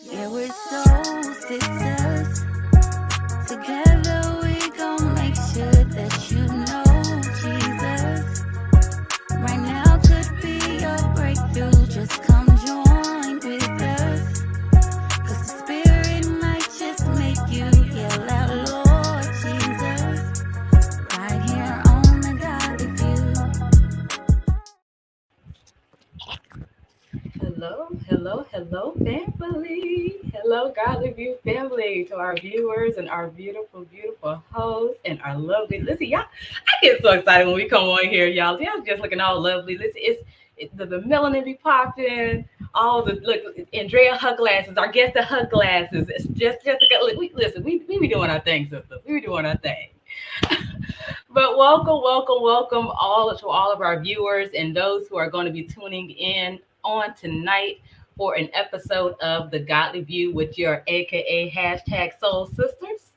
Yeah, we're soul sisters. Together we gon' make sure that you know Jesus. Right now could be your breakthrough. Just come join with us. 'Cause the Spirit might just make you yell out, Lord Jesus. Right here on the Godly Hello, family. Hello, Godly View family. To our viewers and our beautiful hosts and our lovely. Listen, y'all, I get so excited when we come on here, y'all. Y'all just looking all lovely. Listen, the melanin be popping. All the look, Andrea hug glasses. Our guest the hug glasses. It's just Jessica. Look, we be doing our thing, sisters. We be doing our thing. But welcome all to all of our viewers and those who are going to be tuning in on tonight for an episode of The Godly View with your AKA hashtag Soul Sisters.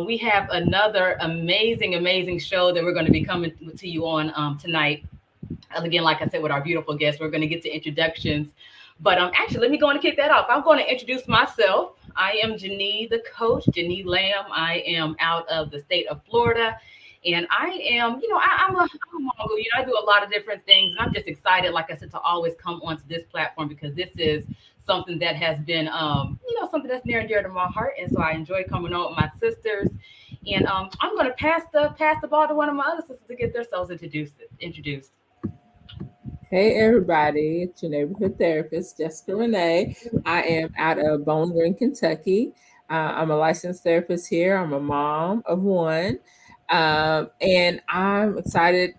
We have another amazing show that we're going to be coming to you on tonight. Again, like I said, with our beautiful guests, we're going to get to introductions. But actually, let me go and kick that off. I'm going to introduce myself. I am Janee, the coach, Janee Lamb. I am out of the state of Florida. And I am, I'm a Mongol. I do a lot of different things. And I'm just excited, like I said, to always come onto this platform because this is something that has been, something that's near and dear to my heart. And so I enjoy coming on with my sisters. And I'm going to pass the ball to one of my other sisters to get themselves introduced. Hey everybody, it's your neighborhood therapist, Jessica Renee. I am out of Bowling Green, Kentucky. I'm a licensed therapist here. I'm a mom of one. And I'm excited.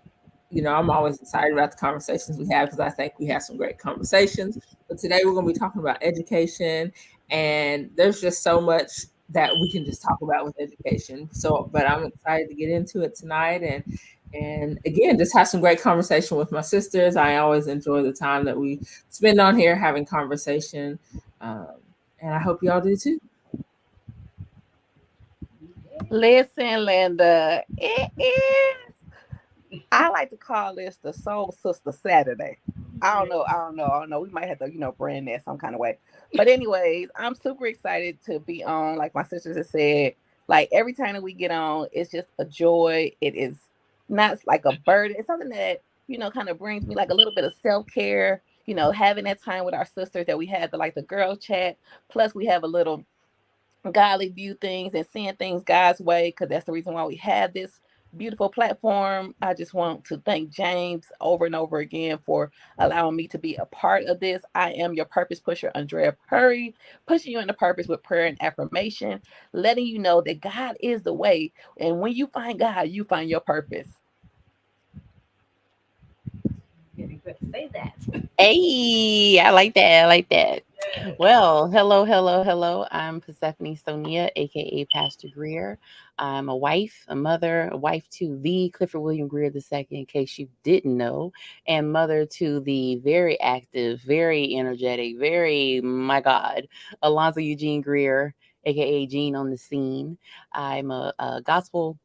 I'm always excited about the conversations we have because I think we have some great conversations. But today we're going to be talking about education, and there's just so much that we can just talk about with education. But I'm excited to get into it tonight and again, just have some great conversation with my sisters. I always enjoy the time that we spend on here having conversation. And I hope y'all do too. Listen, Linda, it is. I like to call this the Soul Sister Saturday. I don't know. We might have to, brand that some kind of way. But anyways, I'm super excited to be on. Like my sisters have said, like every time that we get on, it's just a joy. It is not like a burden. It's something that, kind of brings me like a little bit of self-care, having that time with our sisters that we had the girl chat. Plus we have a little godly view things and seeing things God's way, because that's the reason why we have this beautiful platform. I just want to thank James over and over again for allowing me to be a part of this. I am your purpose pusher, Andrea Purry, pushing you into purpose with prayer and affirmation, letting you know that God is the way. And when you find God, you find your purpose. Say that. Hey, I like that. I like that. Well, hello. I'm Persephone Sonia, aka Pastor Greer. I'm a wife, a mother, a wife to the Clifford William Greer II, in case you didn't know, and mother to the very active, very energetic, very, my God, Alonzo Eugene Greer, aka Gene on the scene. I'm a gospel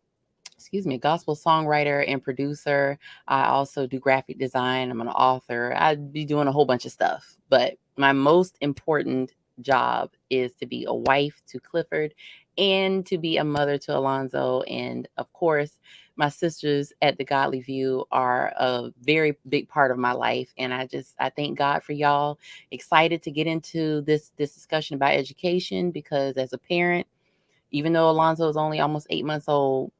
songwriter and producer. I also do graphic design. I'm an author. I'd be doing a whole bunch of stuff, but my most important job is to be a wife to Clifford and to be a mother to Alonzo. And of course, my sisters at the Godly View are a very big part of my life. And I thank God for y'all. Excited to get into this discussion about education, because as a parent, even though Alonzo is only almost 8 months old,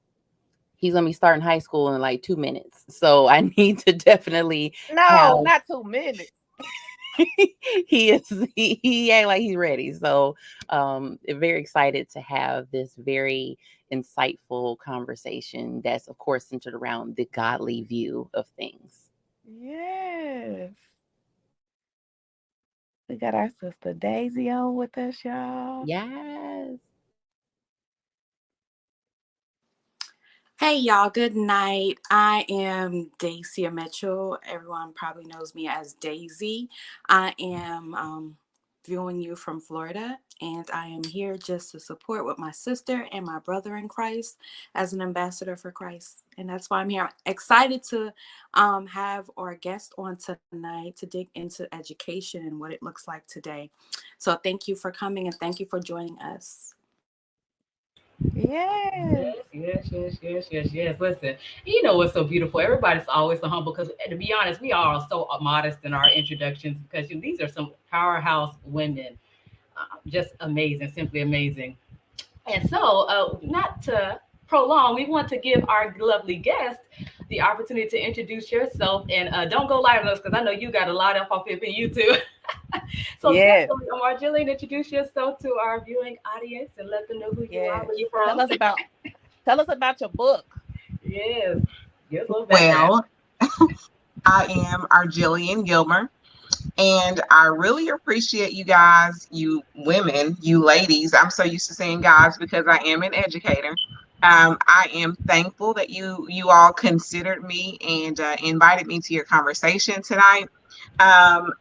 he's gonna be starting high school in like 2 minutes. So I need to definitely have. No, not 2 minutes. He act like he's ready. So very excited to have this very insightful conversation that's of course centered around the godly view of things. Yes. We got our sister Daisy on with us, y'all. Yes. Hey y'all, good night. I am Dacia Mitchell. Everyone probably knows me as Daisy. I am viewing you from Florida, and I am here just to support with my sister and my brother in Christ as an ambassador for Christ. And that's why I'm here. I'm excited to have our guest on tonight to dig into education and what it looks like today. So thank you for coming and thank you for joining us. Yeah. Yes. Listen, you know what's so beautiful? Everybody's always so humble because, to be honest, we are all so modest in our introductions because these are some powerhouse women, just amazing, simply amazing. And so, not to prolong, we want to give our lovely guest the opportunity to introduce yourself and don't go live on us because I know you got a lot up in you too. So, Yes. definitely, Marjolaine, introduce yourself to our viewing audience and let them know who you are, Yes. where you're from. Tell us about your book. Yes. Give us a little background. Well, I am Arjillian Gilmer, and I really appreciate you guys, you women, you ladies. I'm so used to saying guys because I am an educator. I am thankful that you all considered me and invited me to your conversation tonight. Um,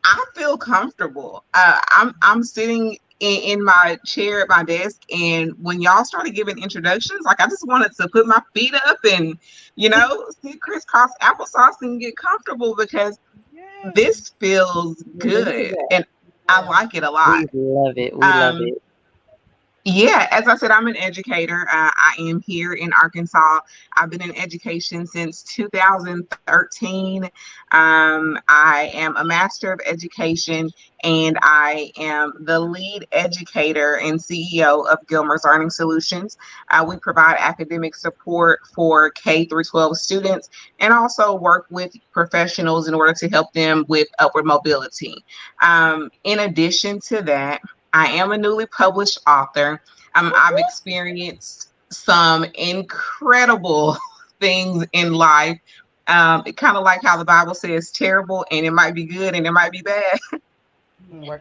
I feel comfortable. I'm sitting in my chair at my desk, and when y'all started giving introductions, like I just wanted to put my feet up and sit crisscross applesauce and get comfortable because this feels good and I like it a lot. We love it. We love it. Yeah, as I said, I'm an educator. I am here in Arkansas. I've been in education since 2013. I am a Master of Education, and I am the lead educator and CEO of Gilmer's Learning Solutions. We provide academic support for K through 12 students and also work with professionals in order to help them with upward mobility. In addition to that, I am a newly published author. I've experienced some incredible things in life. It kind of like how the Bible says terrible, and it might be good and it might be bad.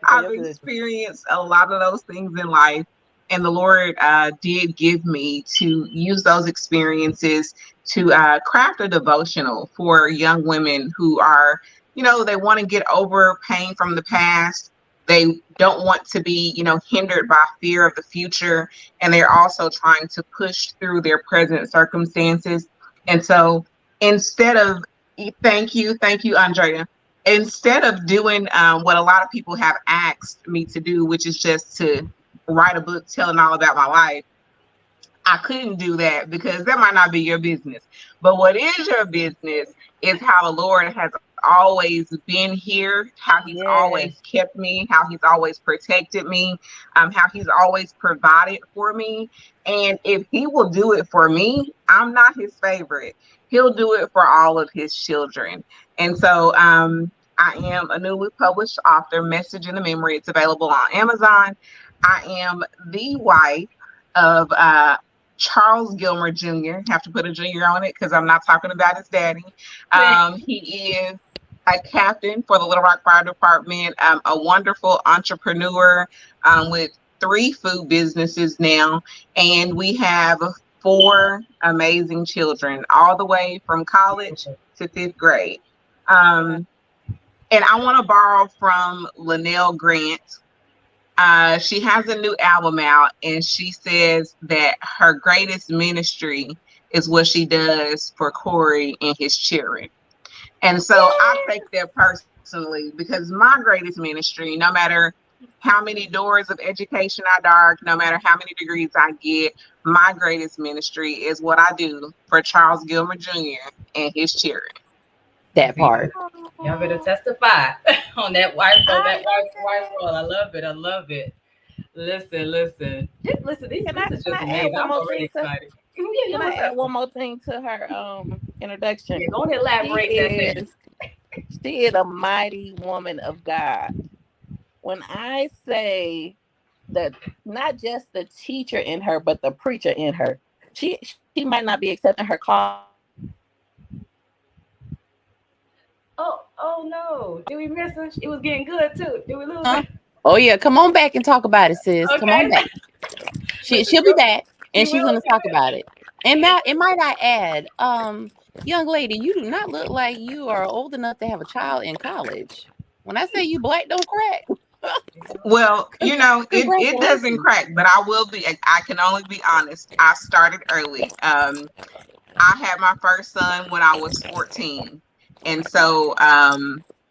I've experienced a lot of those things in life, and the Lord did give me to use those experiences to craft a devotional for young women who are, they want to get over pain from the past. They don't want to be, hindered by fear of the future. And they're also trying to push through their present circumstances. And so instead of, thank you, Andrea. Instead of doing what a lot of people have asked me to do, which is just to write a book telling all about my life, I couldn't do that because that might not be your business. But what is your business is how the Lord has always been here, how he's always kept me, how he's always protected me, how he's always provided for me. And if he will do it for me, I'm not his favorite. He'll do it for all of his children. And so I am a newly published author, Message in the Memory. It's available on Amazon. I am the wife of Charles Gilmer Jr. Have to put a junior on it because I'm not talking about his daddy. He is a captain for the Little Rock Fire Department, a wonderful entrepreneur with 3 food businesses now. And we have 4 amazing children, all the way from college to 5th grade. And I want to borrow from Linnell Grant. She has a new album out, and she says that her greatest ministry is what she does for Corey and his children. And so I take that personally because my greatest ministry, no matter how many doors of education I dark, no matter how many degrees I get, my greatest ministry is what I do for Charles Gilmer Jr. and his children. That part. Y'all better testify on that wife role. I love it. Listen. This is just amazing. I'm already excited. Can I add one more thing to her introduction? Yeah, go ahead, elaborate. She is a mighty woman of God. When I say that, not just the teacher in her, but the preacher in her, she might not be accepting her call. Oh no! Did we miss her? It was getting good too. Did we lose her? Oh yeah, come on back and talk about it, sis. Okay. Come on back. She'll be back, and she's gonna talk about it. And might I add, young lady, you do not look like you are old enough to have a child in college. When I say you black, don't crack. Well, it doesn't Congratulations. crack, but I can only be honest. I started early. I had my first son when I was 14. And so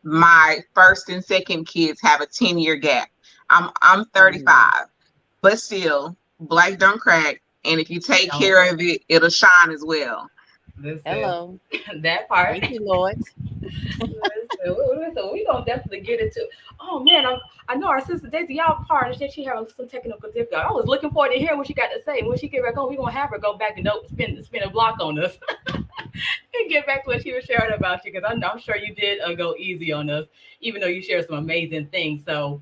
my first and second kids have a 10-year gap. I'm 35, but still, black don't crack. And if you take care of it, it'll shine as well. Listen, Hello. that part. Thank you, Lord. Listen, we gonna definitely get into. Oh man, I know our sister Daisy, y'all part and she having some technical difficulty. I was looking forward to hearing what she got to say. When she get back on, we gonna have her go back and spin a block on us and get back to what she was sharing about you, because I'm sure you did go easy on us, even though you shared some amazing things. So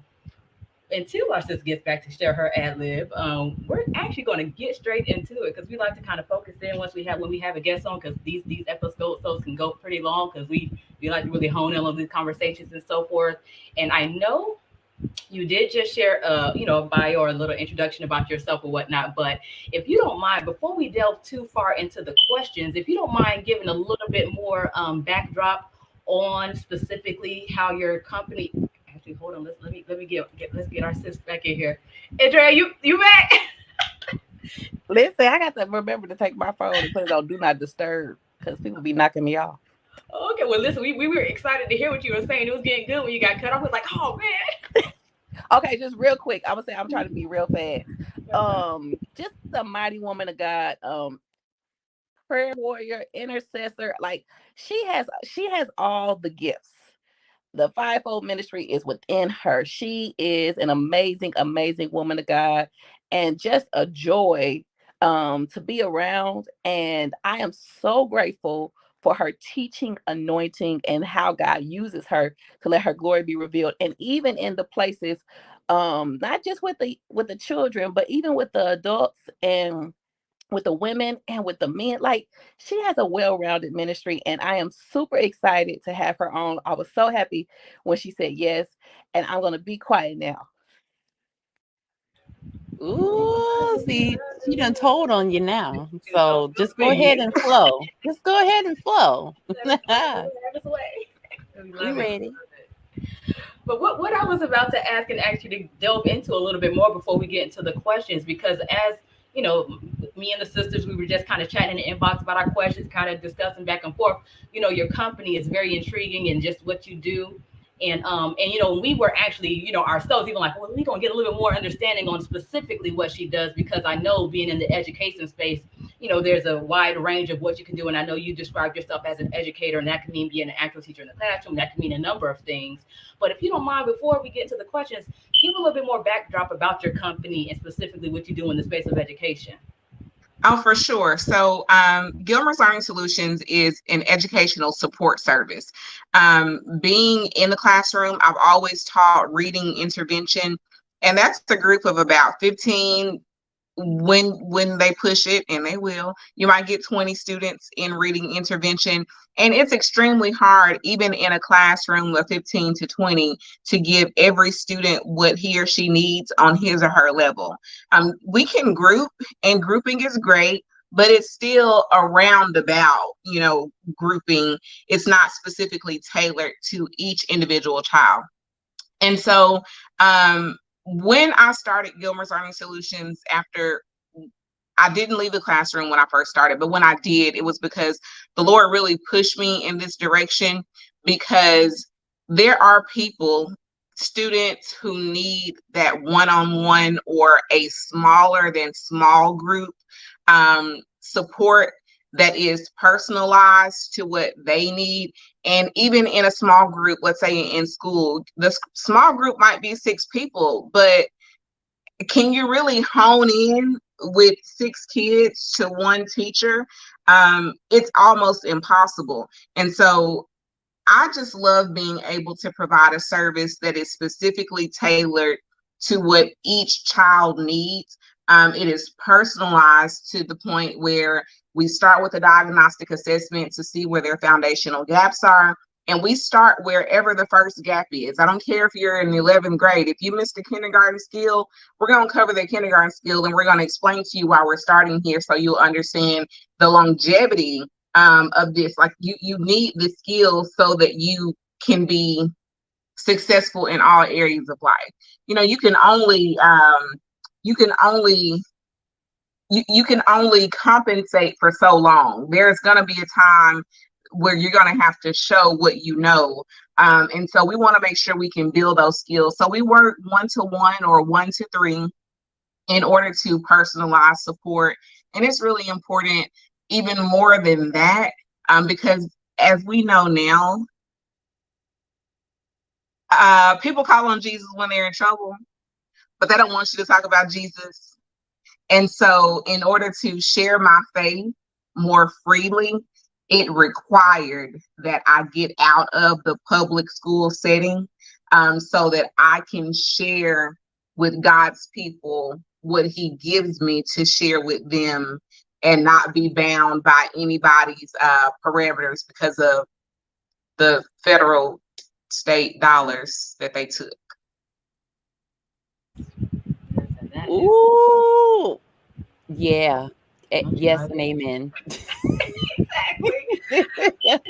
until our sister gets back to share her ad lib, we're actually going to get straight into it, because we like to kind of focus in when we have a guest on, because these episodes can go pretty long, because we like to really hone in on these conversations and so forth. And I know you did just share a bio or a little introduction about yourself or whatnot, but if you don't mind, before we delve too far into the questions, if you don't mind giving a little bit more backdrop on specifically how your company. Actually, hold on. Let's get our sis back in here. Andrea, you back? Listen, I got to remember to take my phone and put it on Do Not Disturb, because people be knocking me off. Okay, well, listen, we were excited to hear what you were saying. It was getting good when you got cut off. It was like, oh man. Okay, just real quick. I'm trying to be real fast. Just a mighty woman of God, prayer warrior, intercessor. Like she has all the gifts. The fivefold ministry is within her. She is an amazing, amazing woman of God, and just a joy to be around. And I am so grateful for her teaching anointing and how God uses her to let her glory be revealed. And even in the places, not just with the children, but even with the adults and with the women and with the men. Like, she has a well-rounded ministry, and I am super excited to have her on. I was so happy when she said yes, and I'm going to be quiet now. Ooh, see, she done told on you now. So just go ahead and flow. Just go ahead and flow. We ready. But what I was about to ask and actually delve into a little bit more before we get into the questions, because as me and the sisters, we were just kind of chatting in the inbox about our questions, kind of discussing back and forth. Your company is very intriguing and just what you do. And we were actually, ourselves even like, well, we're going to get a little bit more understanding on specifically what she does, because I know being in the education space, there's a wide range of what you can do. And I know you described yourself as an educator, and that can mean being an actual teacher in the classroom. That can mean a number of things. But if you don't mind, before we get into the questions, give a little bit more backdrop about your company and specifically what you do in the space of education. Oh, for sure. So Gilmer's Learning Solutions is an educational support service. Being in the classroom, I've always taught reading intervention, and that's a group of about 15. When they push it, and they will, you might get 20 students in reading intervention. And it's extremely hard, even in a classroom of 15 to 20, to give every student what he or she needs on his or her level. We can group, and grouping is great, but it's still a roundabout, grouping. It's not specifically tailored to each individual child. And so when I started Gilmer's Learning Solutions, after I didn't leave the classroom when I first started, but when I did, it was because the Lord really pushed me in this direction, because there are students who need that one-on-one or a smaller than small group support that is personalized to what they need. And even in a small group, let's say in school, the small group might be 6 people, but can you really hone in with 6 kids to 1 teacher? It's almost impossible. And so I just love being able to provide a service that is specifically tailored to what each child needs. It is personalized to the point where we start with a diagnostic assessment to see where their foundational gaps are. And we start wherever the first gap is. I don't care if you're in the 11th grade. If you missed a kindergarten skill, we're going to cover the kindergarten skill, and we're going to explain to you why we're starting here, so you'll understand the longevity of this. Like, you need the skills so that you can be successful in all areas of life. You know, you can only you can only compensate for so long. There's going to be a time where you're going to have to show what you know. And so we want to make sure we can build those skills. So we work 1-to-1 or 1-to-3 in order to personalize support. And it's really important, even more than that, because as we know now, people call on Jesus when they're in trouble, but they don't want you to talk about Jesus. And so in order to share my faith more freely, it required that I get out of the public school setting, so that I can share with God's people what he gives me to share with them, and not be bound by anybody's parameters because of the federal state dollars that they took. That is Ooh, yeah. Don't you Yes love and it? amen. Exactly.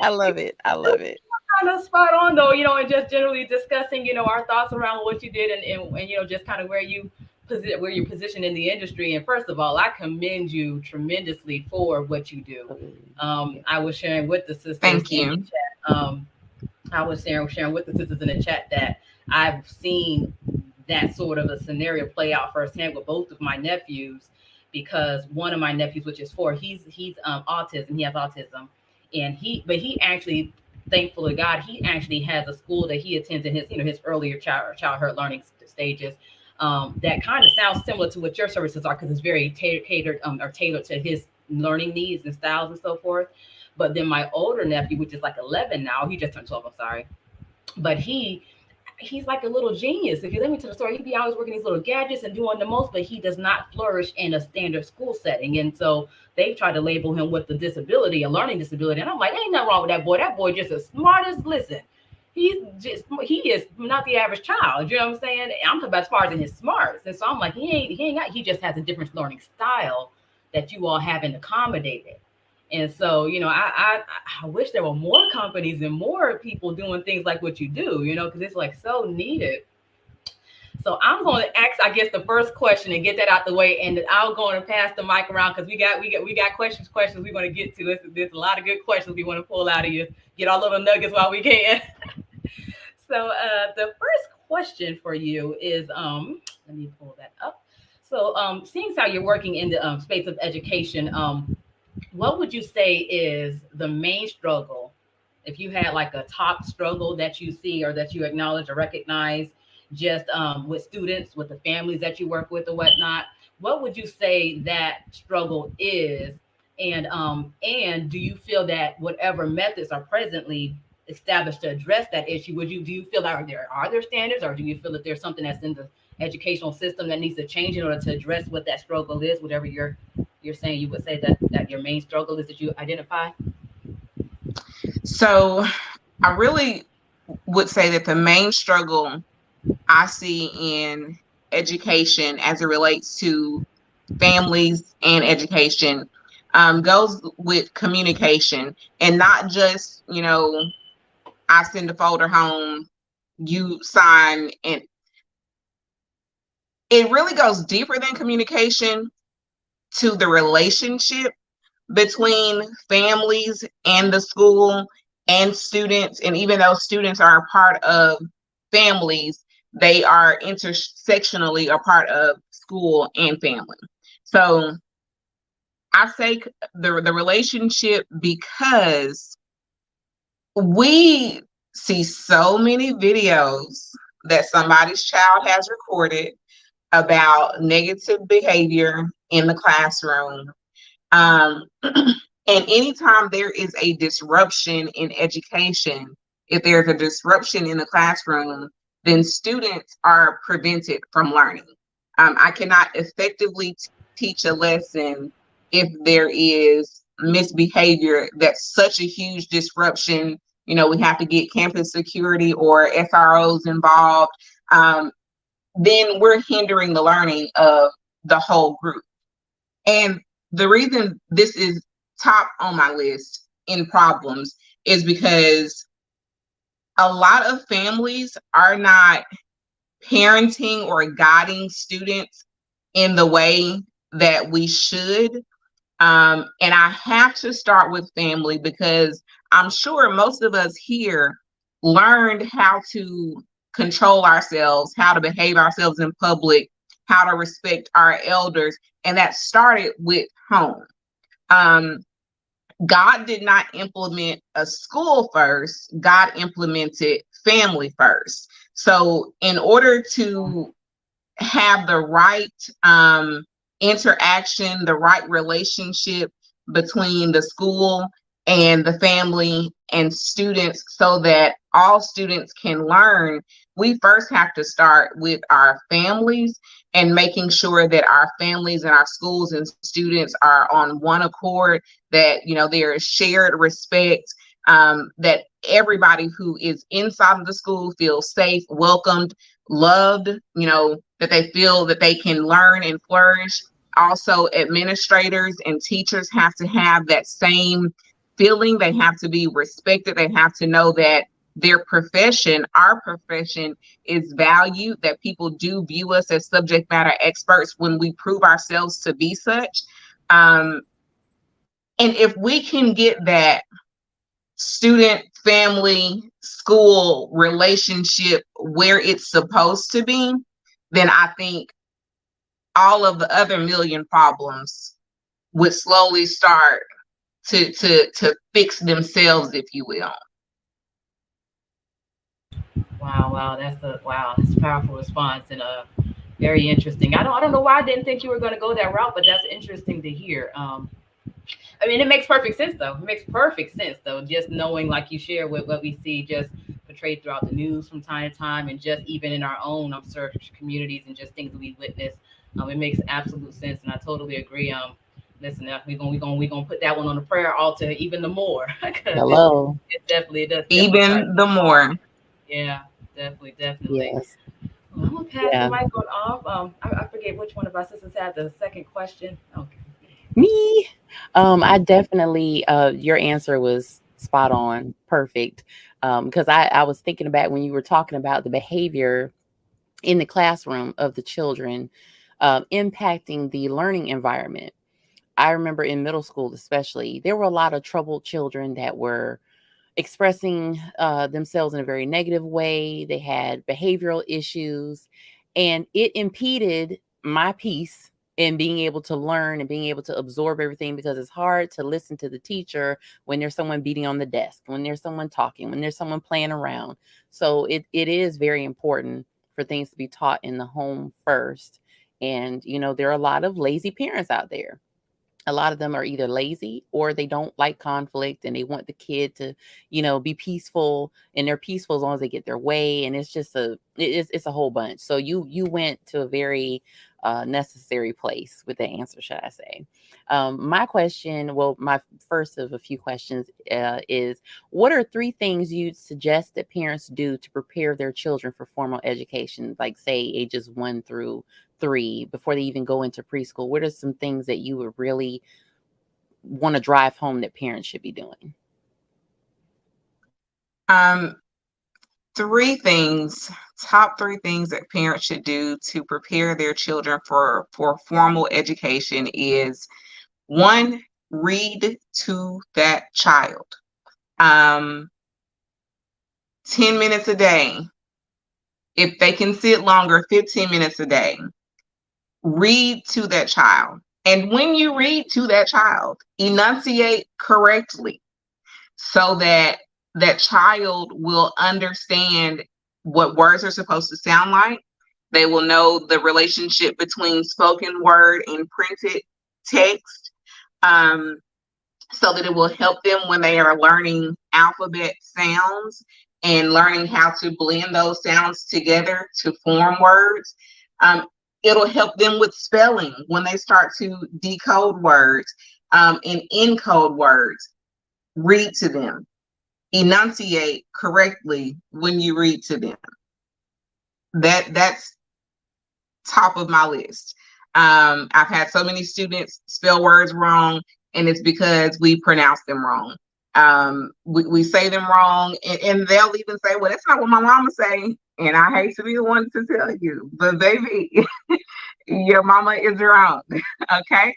I love it. I love it. Kind of spot on though, you know, and just generally discussing, you know, our thoughts around what you did, and you know, just kind of where you're positioned in the industry. And first of all, I commend you tremendously for what you do. I was sharing with the sisters Thank in the you. chat. I was sharing with the sisters in the chat that I've seen that sort of a scenario play out firsthand with both of my nephews, because one of my nephews, which is 4, he's autism. He has autism, and he actually, thankful to God, he actually has a school that he attends in his, you know, his earlier childhood learning stages. That kind of sounds similar to what your services are, because it's very catered or tailored to his learning needs and styles and so forth. But then my older nephew, which is like 11 now, he just turned 12. I'm sorry, but he's like a little genius. If you let me tell the story, he'd be always working these little gadgets and doing the most, but he does not flourish in a standard school setting. And so they try to label him with a disability, a learning disability. And I'm like, ain't nothing wrong with that boy. That boy just as smart as, listen, he is not the average child. You know what I'm saying? I'm talking about as far as in his smarts. And so I'm like, he just has a different learning style that you all haven't accommodated. And so, you know, I wish there were more companies and more people doing things like what you do, you know, because it's like so needed. So I'm going to ask, I guess, the first question and get that out the way, and I'm going to pass the mic around, because we got questions we're going to get to. There's a lot of good questions we want to pull out of you, get our little nuggets while we can. So the first question for you is, let me pull that up. So seeing how you're working in the space of education, what would you say is the main struggle? If you had like a top struggle that you see or that you acknowledge or recognize, just with students, with the families that you work with or whatnot, what would you say that struggle is? And do you feel that whatever methods are presently established to address that issue, do you feel that are there standards, or do you feel that there's something that's in the educational system that needs to change in order to address what that struggle is? Whatever you're saying, you would say that your main struggle is that you identify? So I really would say that the main struggle I see in education as it relates to families and education goes with communication, and not just, you know, I send a folder home, you sign, and it really goes deeper than communication to the relationship between families and the school and students. And even though students are a part of families, they are intersectionally a part of school and family. So I say the relationship, because we see so many videos that somebody's child has recorded about negative behavior in the classroom. And anytime there is a disruption in education, if there's a disruption in the classroom, then students are prevented from learning. I cannot effectively teach a lesson if there is misbehavior. That's such a huge disruption. You know, we have to get campus security or SROs involved. Then we're hindering the learning of the whole group. And the reason this is top on my list in problems is because a lot of families are not parenting or guiding students in the way that we should. And I have to start with family because I'm sure most of us here learned how to control ourselves, how to behave ourselves in public, how to respect our elders. And that started with home. God did not implement a school first, God implemented family first. So, in order to have the right interaction, the right relationship between the school and the family and students so that all students can learn, we first have to start with our families and making sure that our families and our schools and students are on one accord, that, you know, there is shared respect, that everybody who is inside of the school feels safe, welcomed, loved, you know, that they feel that they can learn and flourish. Also, administrators and teachers have to have that same feeling. They have to be respected. They have to know that their profession, our profession, is valued, that people do view us as subject matter experts when we prove ourselves to be such. And if we can get that student, family, school relationship where it's supposed to be, then I think all of the other million problems would slowly start to fix themselves, if you will. Wow, that's a powerful response and very interesting. I don't know why I didn't think you were going to go that route, but that's interesting to hear. I mean, it makes perfect sense though. It makes perfect sense though. Just knowing, like you share, what we see just portrayed throughout the news from time to time, and just even in our own search communities and just things that we witness. It makes absolute sense, and I totally agree. Listen, we gonna put that one on the prayer altar even the more because Hello. it definitely does. Even the more. Yeah, definitely. Yes. I'm gonna pass the Yeah. mic on off. I forget which one of our sisters had the second question. Okay. Me. I definitely. Your answer was spot on, perfect. Because I was thinking about when you were talking about the behavior in the classroom of the children, impacting the learning environment. I remember in middle school, especially, there were a lot of troubled children that were expressing themselves in a very negative way. They had behavioral issues, and it impeded my peace in being able to learn and being able to absorb everything, because it's hard to listen to the teacher when there's someone beating on the desk, when there's someone talking, when there's someone playing around. So it is very important for things to be taught in the home first. And, you know, there are a lot of lazy parents out there. A lot of them are either lazy or they don't like conflict and they want the kid to, you know, be peaceful, and they're peaceful as long as they get their way. And it's just it's a whole bunch. So you went to a very necessary place with the answer, should I say. My question, well, my first of a few questions is, what are 3 things you'd suggest that parents do to prepare their children for formal education, like say ages 1 through 3, before they even go into preschool? What are some things that you would really want to drive home that parents should be doing? 3 things, top 3 things that parents should do to prepare their children for formal education is: 1, read to that child. 10 minutes a day. If they can sit longer, 15 minutes a day. Read to that child. And when you read to that child, enunciate correctly so that that child will understand what words are supposed to sound like. They will know the relationship between spoken word and printed text, so that it will help them when they are learning alphabet sounds and learning how to blend those sounds together to form words. It'll help them with spelling when they start to decode words and encode words. Read to them. Enunciate correctly when you read to them. That's top of my list. I've had so many students spell words wrong, and it's because we pronounce them wrong. We say them wrong, and they'll even say, well, that's not what my mama say. And I hate to be the one to tell you, but baby, your mama is wrong. Okay.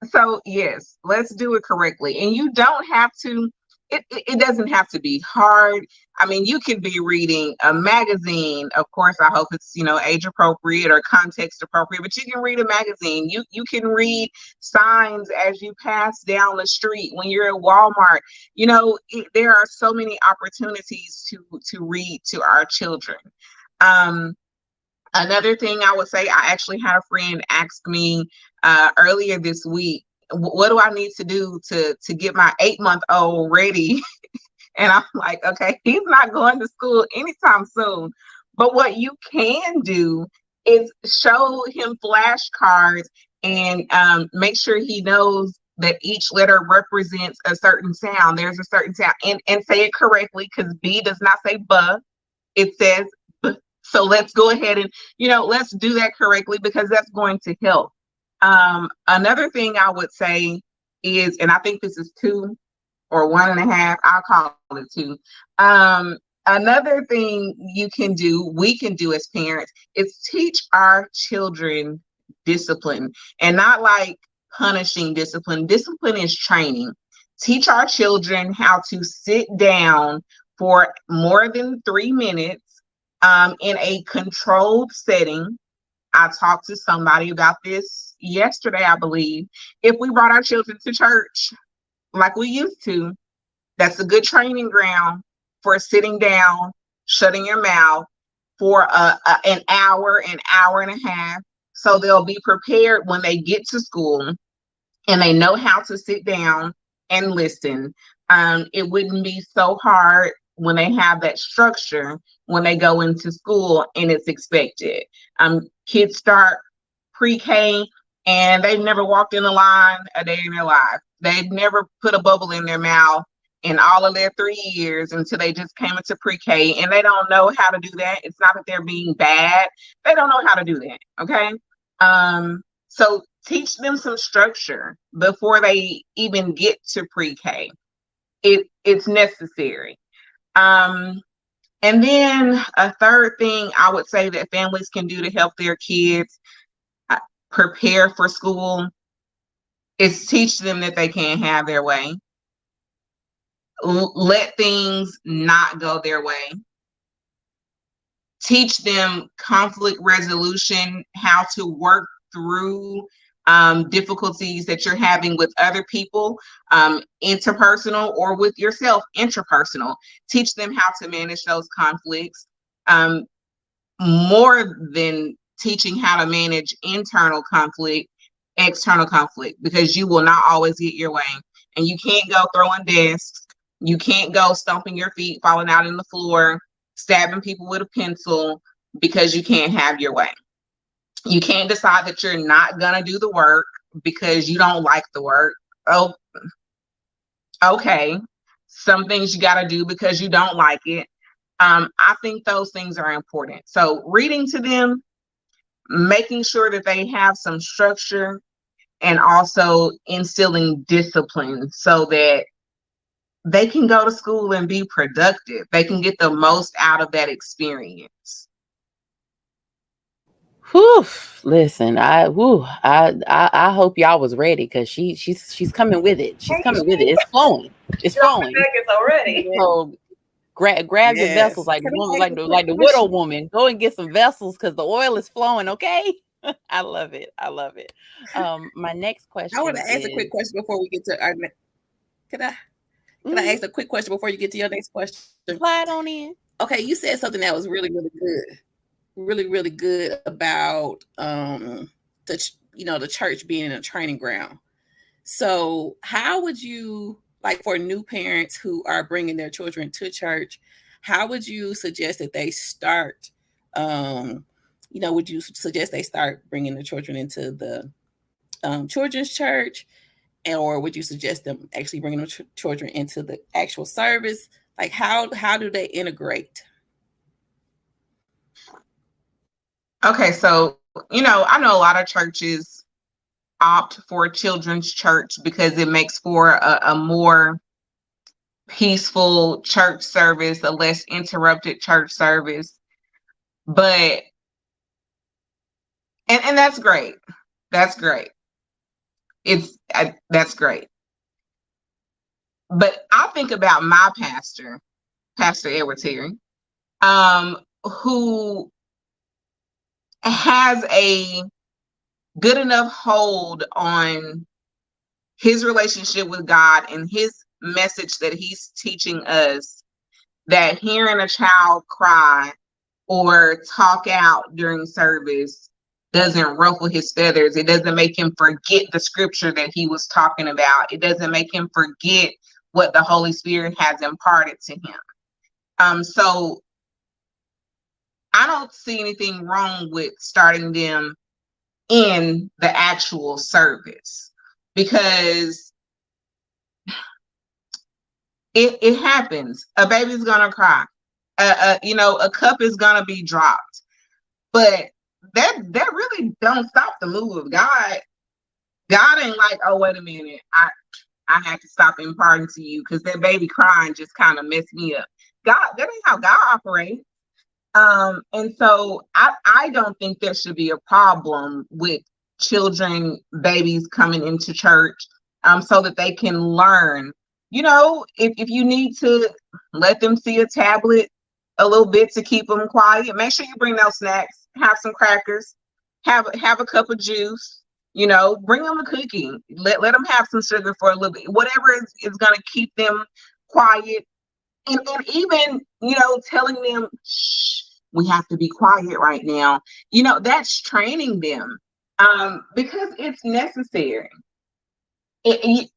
So yes, let's do it correctly. And you don't have to, it doesn't have to be hard. I mean, you could be reading a magazine. Of course, I hope it's, age appropriate or context appropriate, but you can read a magazine. You can read signs as you pass down the street when you're at Walmart. There are so many opportunities to read to our children. Another thing I would say, I actually had a friend ask me earlier this week, what do I need to do to get my 8-month-old ready? And I'm like, okay, he's not going to school anytime soon. But what you can do is show him flashcards and make sure he knows that each letter represents a certain sound. There's a certain sound, and say it correctly, because B does not say buh, it says B. So let's go ahead and, let's do that correctly, because that's going to help. Another thing I would say is, and I think this is 2 or 1.5, I'll call it 2. Another thing we can do as parents, is teach our children discipline, and not like punishing discipline. Discipline is training. Teach our children how to sit down for more than 3 minutes in a controlled setting. I talked to somebody about this yesterday, I believe. If we brought our children to church like we used to, that's a good training ground for sitting down, shutting your mouth for an hour and a half. So they'll be prepared when they get to school and they know how to sit down and listen. It wouldn't be so hard when they have that structure when they go into school and it's expected. Kids start pre-K and they've never walked in a line a day in their life. They've never put a bubble in their mouth in all of their 3 years until they just came into pre-K, and they don't know how to do that. It's not that they're being bad. They don't know how to do that. Okay. So teach them some structure before they even get to pre-K. It's necessary. And then a third thing I would say that families can do to help their kids prepare for school is teach them that they can't have their way. Let things not go their way. Teach them conflict resolution, how to work through difficulties that you're having with other people, interpersonal, or with yourself, intrapersonal. Teach them how to manage those conflicts, more than teaching how to manage internal conflict, external conflict, because you will not always get your way. And you can't go throwing desks. You can't go stomping your feet, falling out in the floor, stabbing people with a pencil, because you can't have your way. You can't decide that you're not going to do the work because you don't like the work. Oh, okay. Some things you got to do because you don't like it. I think those things are important. So reading to them, making sure that they have some structure, and also instilling discipline so that they can go to school and be productive. They can get the most out of that experience. Whew, listen, I hope y'all was ready, because she's coming with it. She's coming with it. It's flowing. It's flowing. It's already. So grab your vessels like the woman, like the widow woman. Go and get some vessels, because the oil is flowing. Okay. I love it. I love it. My next question. I want to ask a quick question before we get to our next. Can I ask a quick question before you get to your next question? Slide on in. Okay, you said something that was really, really good. Really, really good about the church being a training ground. So how would you, like, for new parents who are bringing their children to church, how would you suggest that they start? Would you suggest they start bringing the children into the children's church, or would you suggest them actually bringing the children into the actual service? Like, how do they integrate? Okay, so, I know a lot of churches opt for children's church because it makes for a more peaceful church service, a less interrupted church service. But and that's great. That's great. That's great. But I think about my pastor, Pastor Edward Terry, who has a good enough hold on his relationship with God and his message that he's teaching us, that hearing a child cry or talk out during service doesn't ruffle his feathers. It doesn't make him forget the scripture that he was talking about. It doesn't make him forget what the Holy Spirit has imparted to him. So I don't see anything wrong with starting them in the actual service, because it happens. A baby's gonna cry. A cup is gonna be dropped. But that really don't stop the move of God. God ain't like, oh, wait a minute, I had to stop imparting to you because that baby crying just kind of messed me up. God, that ain't how God operates. And so I don't think there should be a problem with babies coming into church, so that they can learn. If you need to let them see a tablet a little bit to keep them quiet, make sure you bring those snacks, have some crackers, have a cup of juice, bring them a cookie, let them have some sugar for a little bit, whatever is going to keep them quiet. And even, telling them, shh, we have to be quiet right now. That's training them, because it's necessary. They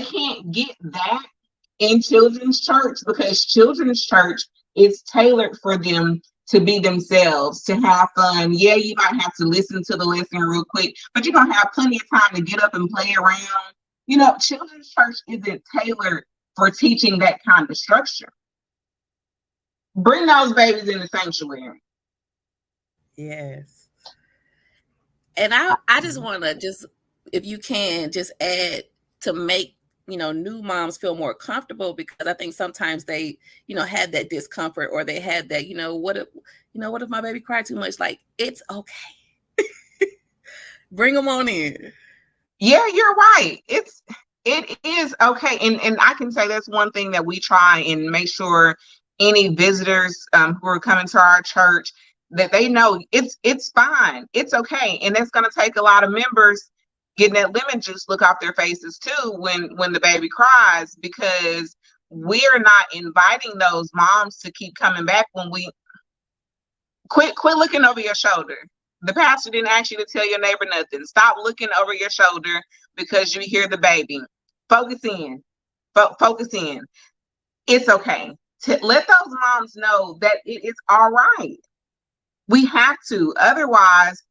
can't get that in children's church, because children's church is tailored for them to be themselves, to have fun. Yeah, you might have to listen to the lesson real quick, but you're going to have plenty of time to get up and play around. Children's church isn't tailored for teaching that kind of structure. Bring those babies in the sanctuary. Yes. And I just want to if you can, just add to make, new moms feel more comfortable, because I think sometimes they, had that discomfort, or they had that, what if my baby cried too much? Like, it's okay. Bring them on in. Yeah, you're right. It is okay. And I can say that's one thing that we try and make sure any visitors who are coming to our church, that they know it's fine. It's okay. And it's going to take a lot of members getting that lemon juice look off their faces too when the baby cries, because we're not inviting those moms to keep coming back when we quit looking over your shoulder. The pastor didn't ask you to tell your neighbor nothing. Stop looking over your shoulder because you hear the baby. Focus in. Focus in. It's okay. To let those moms know that it is all right. We have to. Otherwise,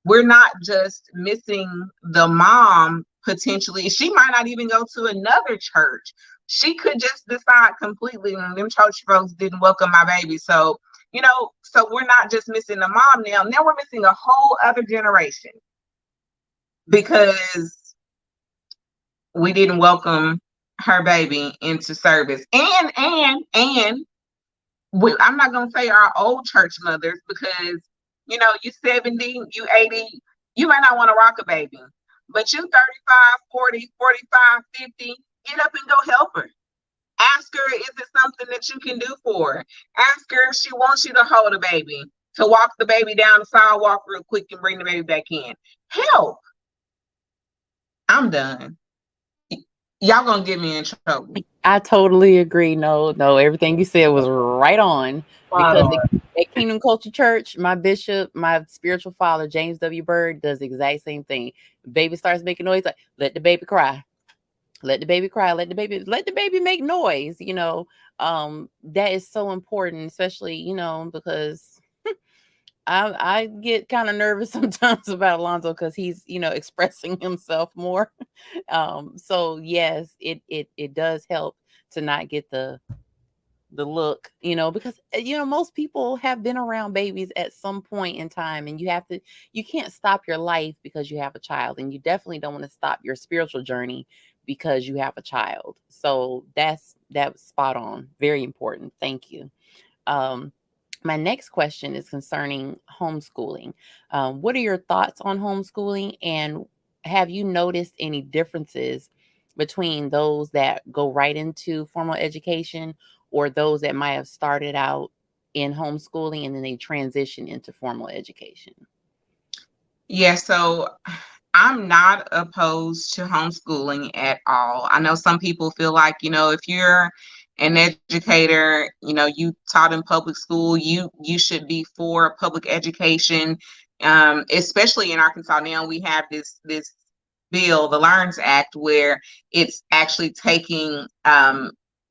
we're not just missing the mom potentially. She might not even go to another church. She could just decide completely, them church folks didn't welcome my baby. So, so we're not just missing the mom now. Now we're missing a whole other generation because we didn't welcome her baby into service. And I'm not going to say our old church mothers, because you 70, you 80, you might not want to rock a baby, but you 35, 40, 45, 50, get up and go help her. Ask her, is it something that you can do for her? Ask her if she wants you to hold a baby, to walk the baby down the sidewalk real quick and bring the baby back in. Help. I'm done. Y'all gonna get me in trouble. I totally agree. No, everything you said was right on. Because at Kingdom Culture Church, my bishop, my spiritual father, James W. Bird, does the exact same thing. Baby starts making noise, like, let the baby cry. Let the baby cry. Let the baby make noise. That is so important, especially, because I get kind of nervous sometimes about Alonzo, because he's, expressing himself more. So yes, it does help to not get the the look, because most people have been around babies at some point in time, and you can't stop your life because you have a child, and you definitely don't want to stop your spiritual journey because you have a child. So that's spot on. Very important. Thank you. My next question is concerning homeschooling. What are your thoughts on homeschooling, and have you noticed any differences between those that go right into formal education or those that might have started out in homeschooling and then they transition into formal education? Yeah, so I'm not opposed to homeschooling at all. I know some people feel like, if you're an educator, you taught in public school, you should be for public education. Especially in Arkansas now, we have this bill, the LEARNS Act, where it's actually taking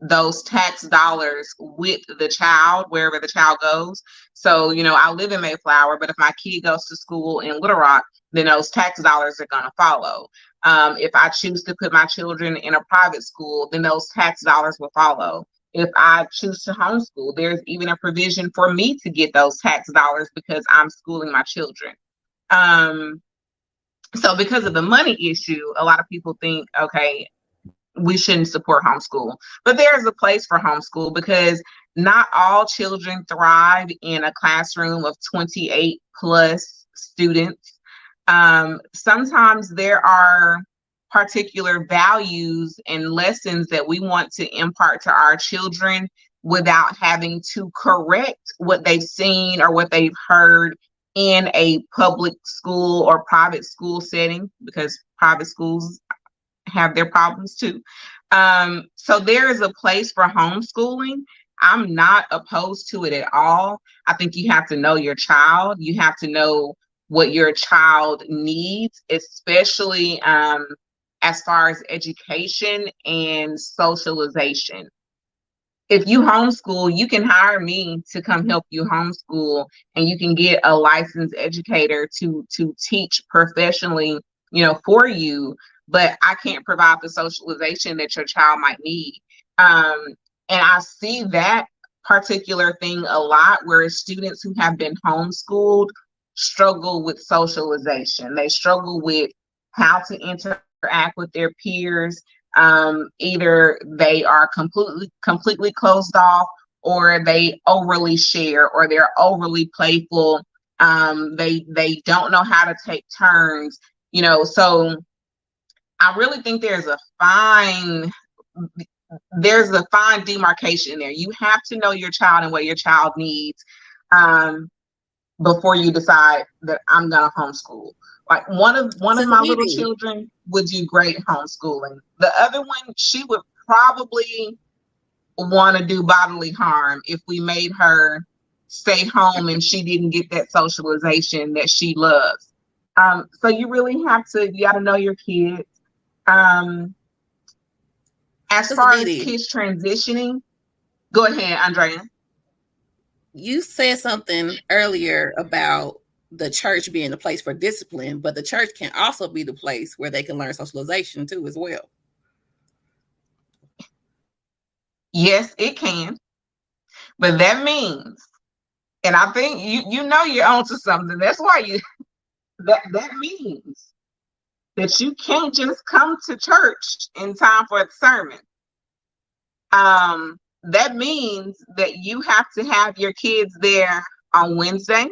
those tax dollars with the child wherever the child goes. So, I live in Mayflower, but if my kid goes to school in Little Rock, then those tax dollars are going to follow. If I choose to put my children in a private school, then those tax dollars will follow. If I choose to homeschool, there's even a provision for me to get those tax dollars because I'm schooling my children. So because of the money issue, a lot of people think, okay, we shouldn't support homeschool. But there's a place for homeschool because not all children thrive in a classroom of 28 plus students. Sometimes there are particular values and lessons that we want to impart to our children without having to correct what they've seen or what they've heard in a public school or private school setting, because private schools have their problems too. So there is a place for homeschooling. I'm not opposed to it at all. I think you have to know your child. You have to know what your child needs, especially as far as education and socialization. If you homeschool, you can hire me to come help you homeschool, and you can get a licensed educator to teach professionally, for you. But I can't provide the socialization that your child might need. And I see that particular thing a lot, where students who have been homeschooled struggle with socialization. They struggle with how to interact with their peers. Either they are completely closed off, or they overly share, or they're overly playful. They don't know how to take turns, so I really think there's a fine demarcation there. You have to know your child and what your child needs before you decide that I'm gonna homeschool. Like one of my little children would do great homeschooling. The other one, she would probably want to do bodily harm if we made her stay home and she didn't get that socialization that she loves. So you really you got to know your kids. As far as kids transitioning, go ahead, Andrea. You said something earlier about the church being a place for discipline, but the church can also be the place where they can learn socialization too as well. Yes, it can. But that means, and I think you're onto something. That's why that means that you can't just come to church in time for the sermon. That means that you have to have your kids there on Wednesday.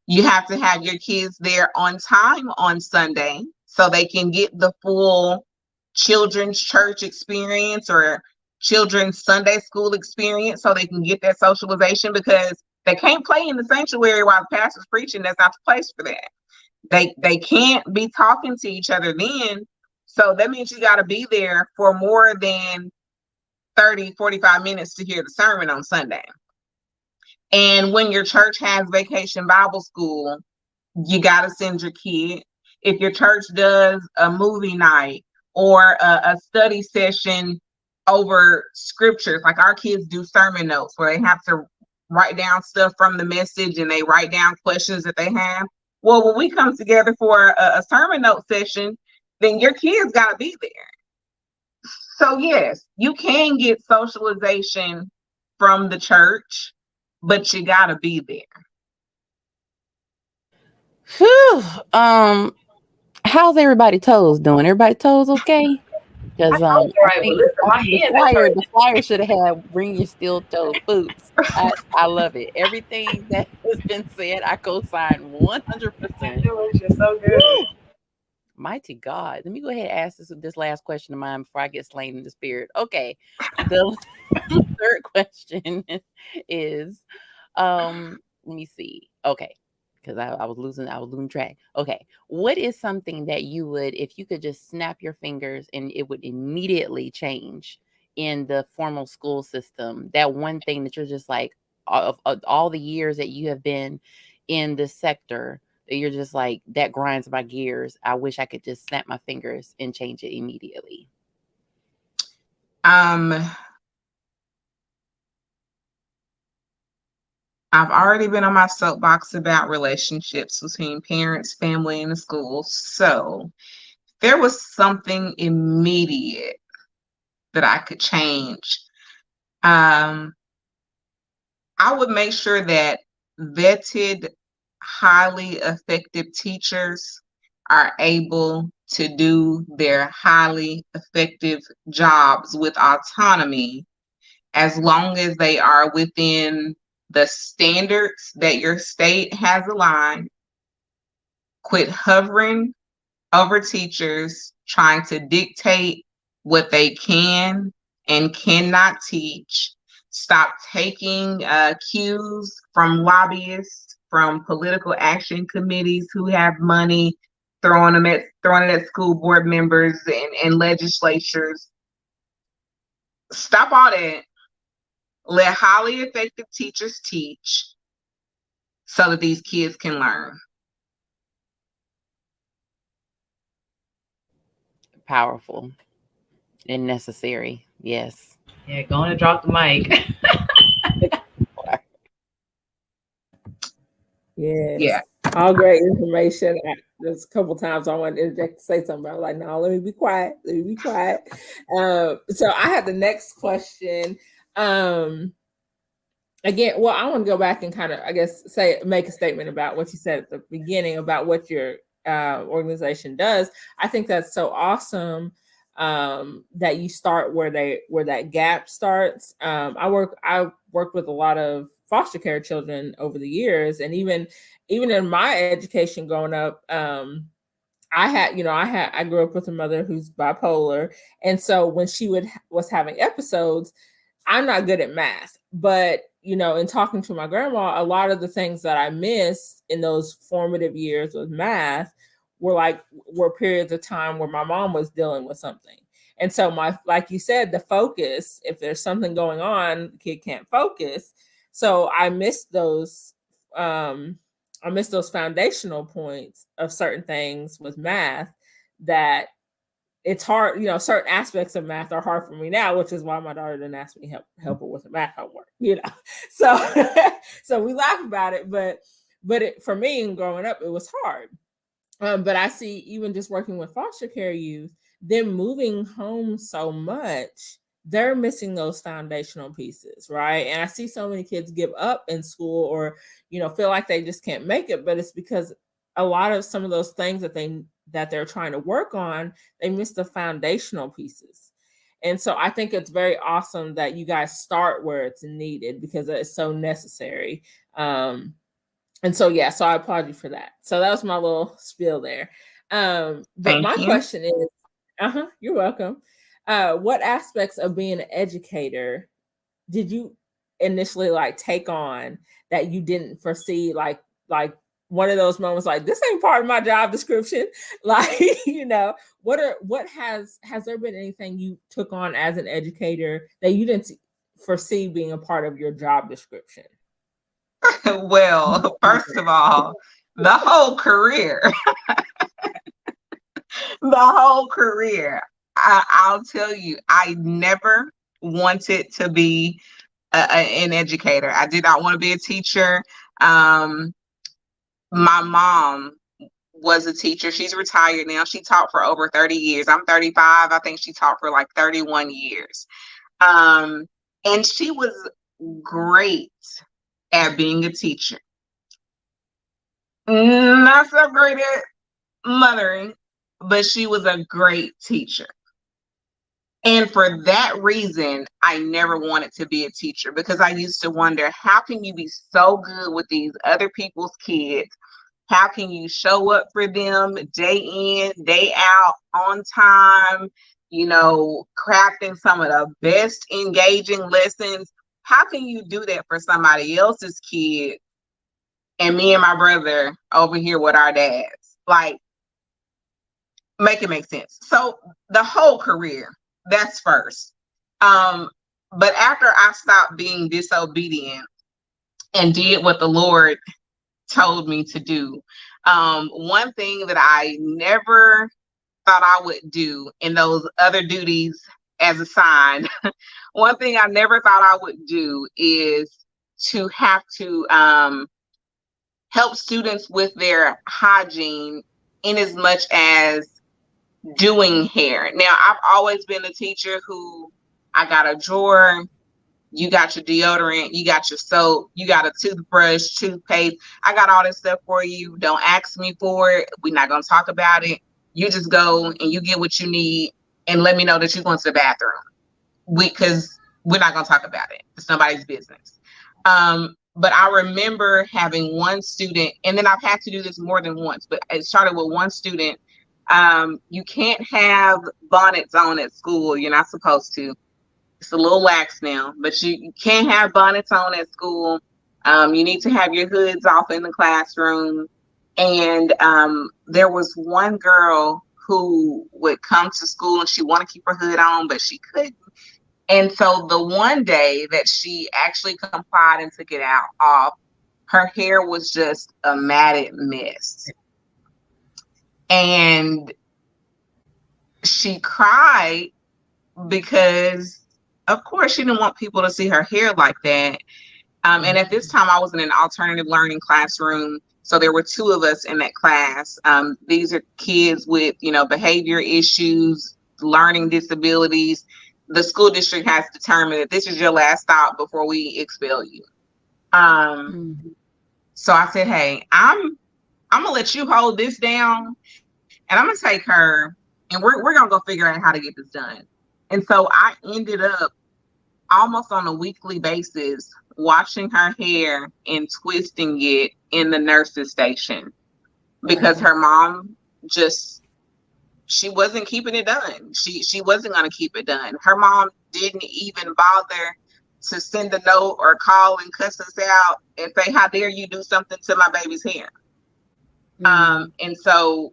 You have to have your kids there on time on Sunday so they can get the full children's church experience or children's Sunday school experience, so they can get that socialization, because they can't play in the sanctuary while the pastor's preaching. That's not the place for that. They can't be talking to each other then. So that means you got to be there for more than 30-45 minutes to hear the sermon on Sunday. And when your church has Vacation Bible School, you got to send your kid. If your church does a movie night or a study session over scriptures, like our kids do sermon notes where they have to write down stuff from the message and they write down questions that they have. Well, when we come together for a sermon note session, then your kids got to be there. So yes, you can get socialization from the church, but you gotta be there. Whew. How's everybody toes doing? Everybody toes okay? Because I know, I right? But think listen, my the hands are flyer hurting. should have had bring your steel toe boots. I love it. Everything that has been said, I co-sign 100%. Congratulations, so good. Woo! Mighty God. Let me go ahead and ask this last question of mine before I get slain in the spirit. Okay. The third question is let me see. Okay. Because I was losing track. Okay. What is something that you would, if you could just snap your fingers and it would immediately change in the formal school system? That one thing that you're just like, of all the years that you have been in the sector, that you're just like, that grinds my gears. I wish I could just snap my fingers and change it immediately. I've already been on my soapbox about relationships between parents, family, and the schools. So if there was something immediate that I could change, I would make sure that vetted, highly effective teachers are able to do their highly effective jobs with autonomy, as long as they are within the standards that your state has aligned. Quit hovering over teachers, trying to dictate what they can and cannot teach. Stop taking cues from lobbyists, from political action committees who have money, throwing it at school board members and legislatures. Stop all that. Let highly effective teachers teach so that these kids can learn. Powerful and necessary. Yes. Yeah, go on and drop the mic. Yes. Yeah. All great information. There's a couple times I wanted to interject to say something, but I was like, no, let me be quiet. Let me be quiet. So I have the next question. Again, well, I want to go back and kind of, I guess, make a statement about what you said at the beginning about what your organization does. I think that's so awesome that you start where that gap starts. I worked with a lot of foster care children over the years, and even in my education growing up, I grew up with a mother who's bipolar, and so when she was having episodes, I'm not good at math, but in talking to my grandma, a lot of the things that I missed in those formative years with math were periods of time where my mom was dealing with something. And so like you said, the focus, if there's something going on, the kid can't focus. So I missed those foundational points of certain things with math that it's hard, certain aspects of math are hard for me now, which is why my daughter didn't ask me help her with the math homework, So we laugh about it, but for me growing up, it was hard. But I see, even just working with foster care youth, them moving home so much, they're missing those foundational pieces, right? And I see so many kids give up in school or, feel like they just can't make it, but it's because a lot of some of those things that they're trying to work on, they miss the foundational pieces. And so I think it's very awesome that you guys start where it's needed, because it's so necessary. And so, so I applaud you for that. So that was my little spiel there. But my question is, you're welcome. What aspects of being an educator did you initially take on that you didn't foresee, like one of those moments like, this ain't part of my job description? What has there been anything you took on as an educator that you didn't foresee being a part of your job description? Well, first of all, the whole career. I'll tell you, I never wanted to be an educator. I did not want to be a teacher. My mom was a teacher. She's retired now. She taught for over 30 years. I'm 35. I think she taught for like 31 years. And she was great at being a teacher. Not so great at mothering, but she was a great teacher. And for that reason, I never wanted to be a teacher, because I used to wonder, how can you be so good with these other people's kids? How can you show up for them day in, day out, on time, crafting some of the best engaging lessons? How can you do that for somebody else's kid and me and my brother over here with our dads? Like, make it make sense. So the whole career, that's first. But after I stopped being disobedient and did what the Lord told me to do, one thing that I never thought I would do in those other duties as assigned, one thing I never thought I would do is to have to help students with their hygiene, in as much as doing hair. Now, I've always been a teacher who, I got a drawer, you got your deodorant, you got your soap, you got a toothbrush, toothpaste. I got all this stuff for you. Don't ask me for it. We're not going to talk about it. You just go and you get what you need and let me know that you're going to the bathroom. Because we're not going to talk about it. It's nobody's business. But I remember having one student, and then I've had to do this more than once, but it started with one student. You can't have bonnets on at school. You're not supposed to. It's a little lax now, but you can't have bonnets on at school. You need to have your hoods off in the classroom. And there was one girl who would come to school and she wanted to keep her hood on, but she couldn't. And so the one day that she actually complied and took it off, her hair was just a matted mess. And she cried because, of course, she didn't want people to see her hair like that. And at this time, I was in an alternative learning classroom. So there were two of us in that class. These are kids with, behavior issues, learning disabilities. The school district has determined that this is your last stop before we expel you. So I said, hey, I'm going to let you hold this down, and I'm going to take her, and we're going to go figure out how to get this done. And so I ended up almost on a weekly basis washing her hair and twisting it in the nurse's station, because her mom she wasn't keeping it done. She wasn't going to keep it done. Her mom didn't even bother to send a note or call and cuss us out and say, how dare you do something to my baby's hair? And so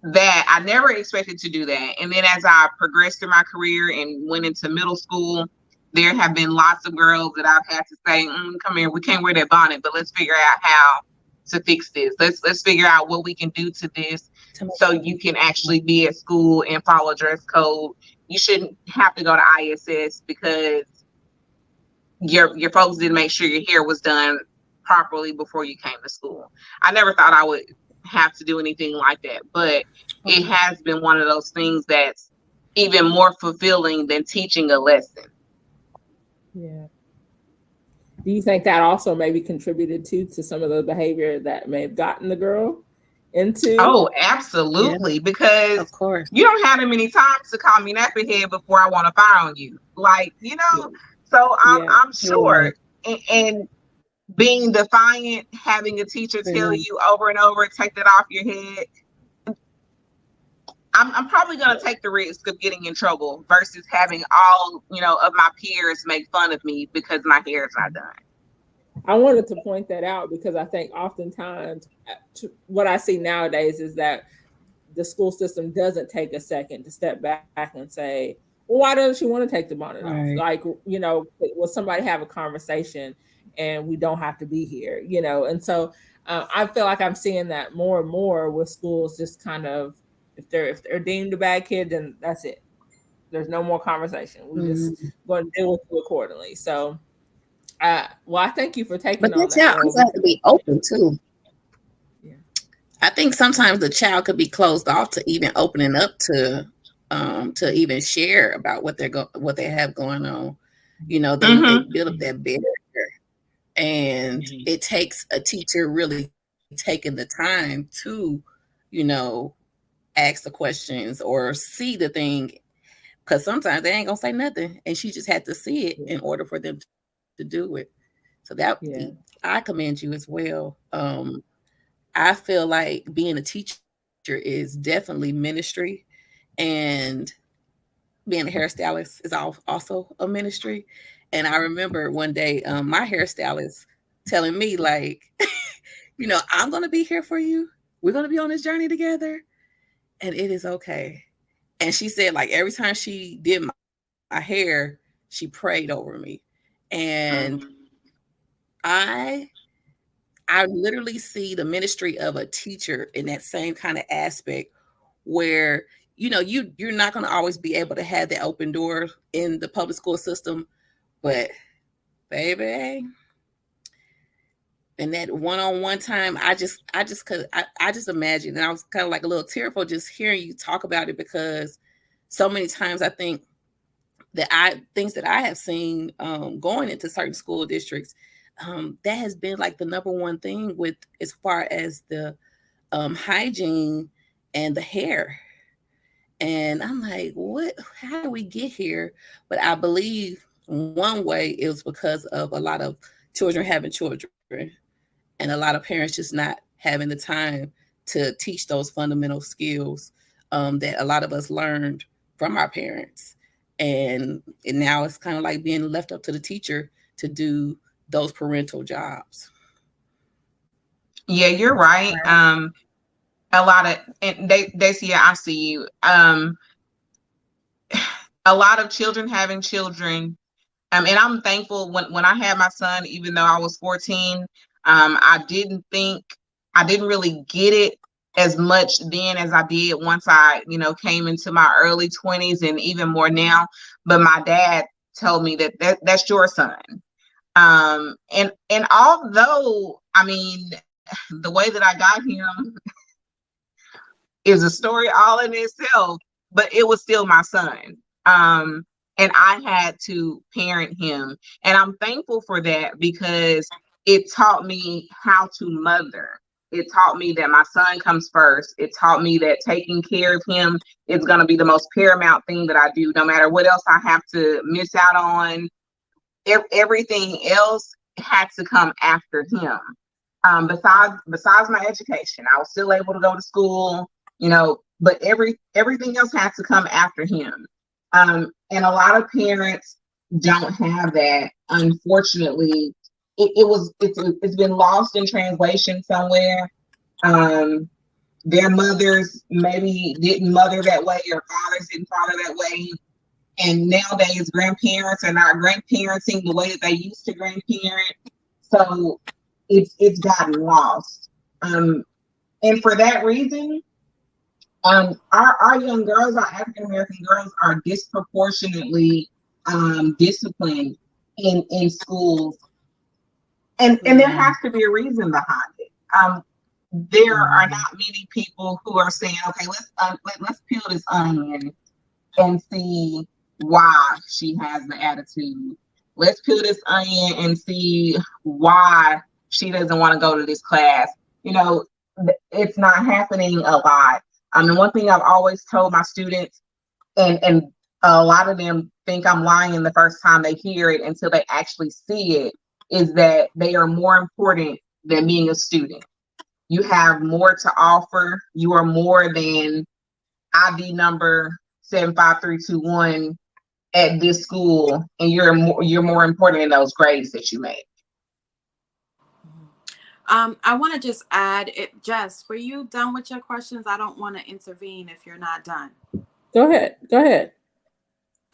that I never expected to do that. And then as I progressed through my career and went into middle school, there have been lots of girls that I've had to say, come here, we can't wear that bonnet, but let's figure out how to fix this. Let's figure out what we can do to this so you can actually be at school and follow dress code. You shouldn't have to go to ISS because your folks didn't make sure your hair was done properly before you came to school. I never thought I would have to do anything like that, but it has been one of those things that's even more fulfilling than teaching a lesson. Yeah. Do you think that also maybe contributed to some of the behavior that may have gotten the girl into? Oh, absolutely. Yeah. Because of course you don't have that many times to call me nappy head before I want to fire on you. Like, so I'm sure. Yeah. And being defiant, having a teacher tell you over and over, take that off your head. I'm probably going to take the risk of getting in trouble versus having all, of my peers make fun of me because my hair is not done. I wanted to point that out because I think oftentimes what I see nowadays is that the school system doesn't take a second to step back and say, well, why doesn't she want to take the bonnet off? Like, will somebody have a conversation and we don't have to be here, And so I feel like I'm seeing that more and more with schools just kind of, if they're deemed a bad kid, then that's it. There's no more conversation. We're just going to deal with you accordingly. So, I thank you for taking on that. But you have to be open too. Yeah. I think sometimes the child could be closed off to even opening up to even share about what what they have going on. You know, they build up that barrier, and it takes a teacher really taking the time to, you know, ask the questions or see the thing, because sometimes they ain't gonna say nothing, and she just had to see it in order for them to do it. So that I commend you as well. I feel like being a teacher is definitely ministry, and being a hairstylist is also a ministry. And I remember one day my hairstylist telling me, like, you know, I'm going to be here for you. We're going to be on this journey together, and it is okay. And she said, like, every time she did my hair, she prayed over me. And I literally see the ministry of a teacher in that same kind of aspect, where, you know, you're not going to always be able to have that open door in the public school system, but baby, in that one-on-one time, I just imagine, and I was kind of like a little tearful just hearing you talk about it, because so many times I think that things that I have seen going into certain school districts, that has been like the number one thing with, as far as the hygiene and the hair. And I'm like, how do we get here? But I believe one way it was because of a lot of children having children, and a lot of parents just not having the time to teach those fundamental skills that a lot of us learned from our parents. And now it's kind of like being left up to the teacher to do those parental jobs. Yeah, you're right. A lot of, and Dacia, I see you. A lot of children having children. And I'm thankful when I had my son, even though I was 14, I didn't really get it as much then as I did once I, you know, came into my early 20s, and even more now. But my dad told me that's your son. And although, I mean, the way that I got him is a story all in itself, but it was still my son. And I had to parent him. And I'm thankful for that, because it taught me how to mother. It taught me that my son comes first. It taught me that taking care of him is going to be the most paramount thing that I do, no matter what else I have to miss out on. Everything else had to come after him. Besides my education, I was still able to go to school, you know, but everything else had to come after him. And a lot of parents don't have that. Unfortunately, it's been lost in translation somewhere. Their mothers maybe didn't mother that way, or fathers didn't father that way. And nowadays, grandparents are not grandparenting the way that they used to grandparent. So it's gotten lost. And for that reason, our young girls, our African American girls, are disproportionately disciplined in schools, and there has to be a reason behind it. There are not many people who are saying, okay, let's peel this onion and see why she has the attitude. Let's peel this onion and see why she doesn't want to go to this class. You know, it's not happening a lot. And one thing I've always told my students, and a lot of them think I'm lying the first time they hear it until they actually see it, is that they are more important than being a student. You have more to offer. You are more than ID number 75321 at this school, and you're more important in those grades that you make. I want to just add it. Jess, were you done with your questions? I don't want to intervene if you're not done. Go ahead.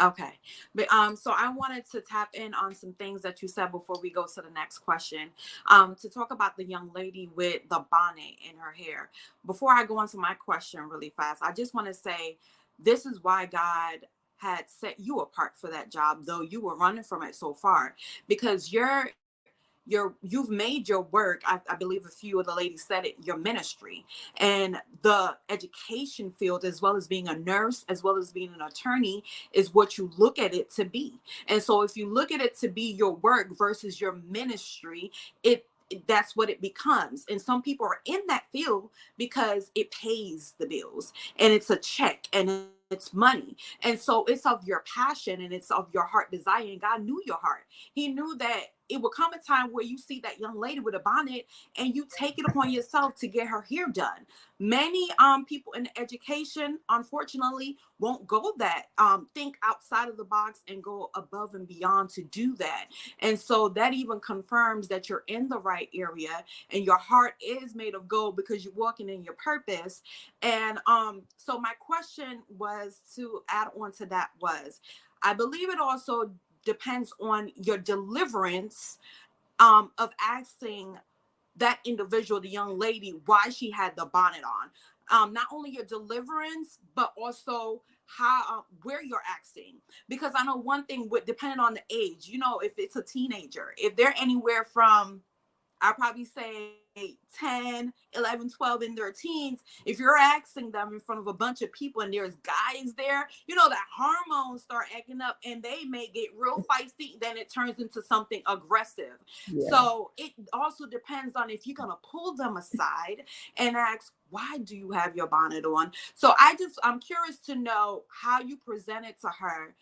Okay. But so I wanted to tap in on some things that you said before we go to the next question. To talk about the young lady with the bonnet in her hair. Before I go into my question really fast, I just want to say this is why God had set you apart for that job, though you were running from it so far, because you've made your work, I believe a few of the ladies said it, your ministry, and the education field, as well as being a nurse, as well as being an attorney, is what you look at it to be. And so if you look at it to be your work versus your ministry, that's what it becomes. And some people are in that field because it pays the bills and it's a check and it's money. And so it's of your passion and it's of your heart desire. And God knew your heart. He knew that it would come a time where you see that young lady with a bonnet and you take it upon yourself to get her hair done. Many people in education, unfortunately, won't go that, think outside of the box and go above and beyond to do that. And so that even confirms that you're in the right area and your heart is made of gold because you're walking in your purpose. And so my question was, to add on to that, was I believe it also depends on your deliverance of asking that individual, the young lady, why she had the bonnet on. Not only your deliverance, but also how where you're asking. Because I know one thing would depend on the age. You know, if it's a teenager, if they're anywhere from, I'll probably say 10, 11, 12 in their teens, if you're asking them in front of a bunch of people and there's guys there, you know, that hormones start acting up and they may get real feisty, then it turns into something aggressive. Yeah. So it also depends on if you're going to pull them aside and ask, why do you have your bonnet on? So I'm curious to know how you presented to her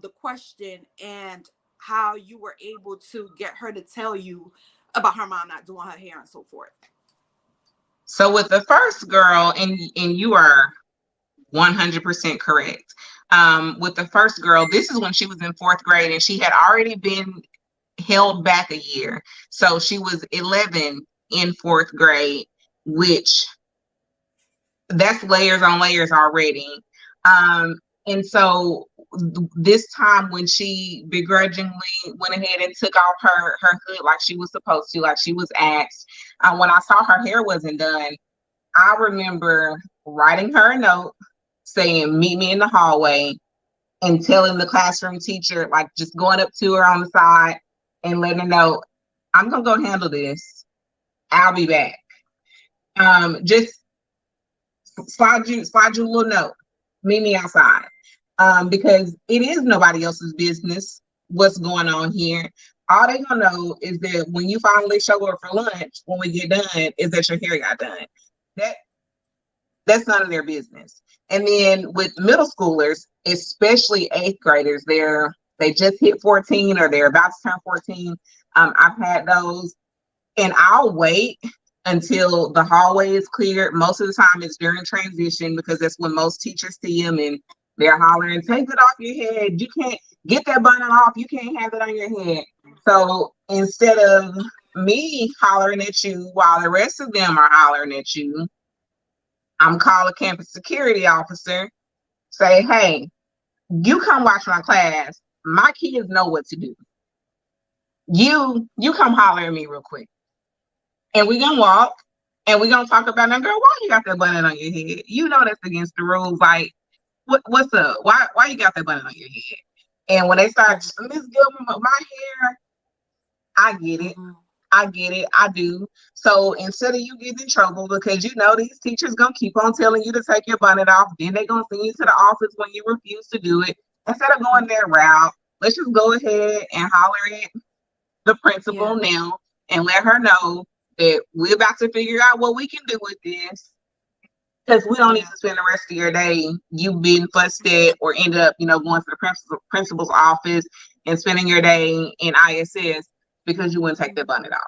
the question and how you were able to get her to tell you about her mom not doing her hair and so forth. So with the first girl, and you are 100% correct. With the first girl, this is when she was in 4th grade and she had already been held back a year. So she was 11 in 4th grade, which that's layers on layers already. And so this time when she begrudgingly went ahead and took off her hood like she was supposed to, like she was asked, when I saw her hair wasn't done, I remember writing her a note saying, meet me in the hallway, and telling the classroom teacher, like just going up to her on the side and letting her know, I'm going to go handle this. I'll be back. Just slide you a little note. Meet me outside. Because it is nobody else's business what's going on here. All they're gonna know is that when you finally show up for lunch, when we get done, is that your hair got done. That's none of their business. And then with middle schoolers, especially 8th graders, they just hit 14 or they're about to turn 14. I've had those, and I'll wait until the hallway is cleared. Most of the time it's during transition because that's when most teachers see them and they're hollering, take it off your head. You can't get that bonnet off. You can't have it on your head. So instead of me hollering at you while the rest of them are hollering at you, I'm calling campus security officer, say, hey, you come watch my class. My kids know what to do. You come holler at me real quick. And we're going to walk and we're going to talk about that. Girl, why you got that bonnet on your head? You know that's against the rules. Like, what's up? Why you got that bonnet on your head? And when they start, Miss Gilman, my hair, I get it. I do. So instead of you getting in trouble because you know these teachers gonna keep on telling you to take your bonnet off, then they're gonna send you to the office when you refuse to do it. Instead of going their route, let's just go ahead and holler at the principal now and let her know that we're about to figure out what we can do with this. Because we don't need to spend the rest of your day you being fussed at or end up, going to the principal's office and spending your day in ISS because you wouldn't take the bonnet off.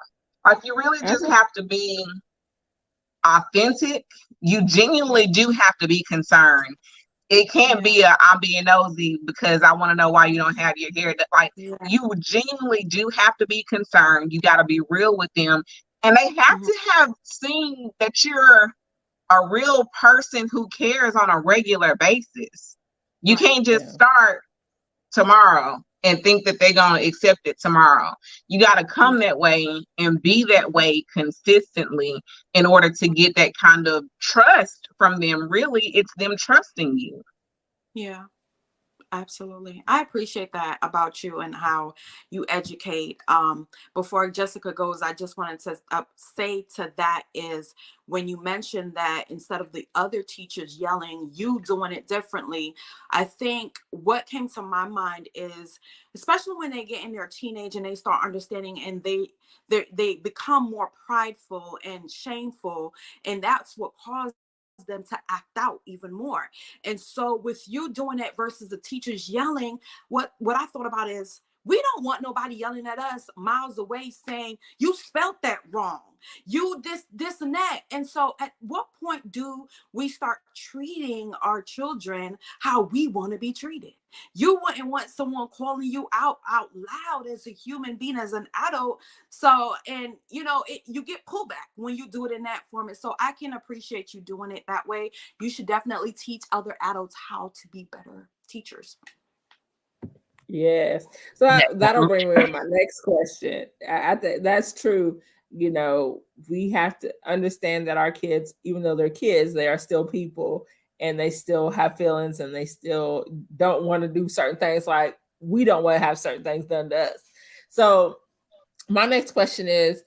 Like, you really just have to be authentic. You genuinely do have to be concerned. It can't be I'm being nosy because I want to know why you don't have your hair. Like, you genuinely do have to be concerned. You got to be real with them. And they have to have seen that you're a real person who cares on a regular basis. You can't just start tomorrow and think that they're going to accept it tomorrow. You got to come that way and be that way consistently in order to get that kind of trust from them. Really, it's them trusting you. Yeah. Absolutely. I appreciate that about you and how you educate. Before Jessica goes, I just wanted to say to that is when you mentioned that instead of the other teachers yelling, you doing it differently. I think what came to my mind is, especially when they get in their teenage and they start understanding and they become more prideful and shameful, and that's what caused them to act out even more. And so with you doing it versus the teachers yelling, what I thought about is we don't want nobody yelling at us miles away saying you spelt that wrong, you this and that. And so at what point do we start treating our children how we want to be treated? You wouldn't want someone calling you out loud as a human being, as an adult. So, and you know, you get pullback when you do it in that format. So I can appreciate you doing it that way. You should definitely teach other adults how to be better teachers. Yes. So that'll bring me to my next question. I think that's true. You know, we have to understand that our kids, even though they're kids, they are still people, and they still have feelings, and they still don't want to do certain things. Like we don't want to have certain things done to us. So my next question is,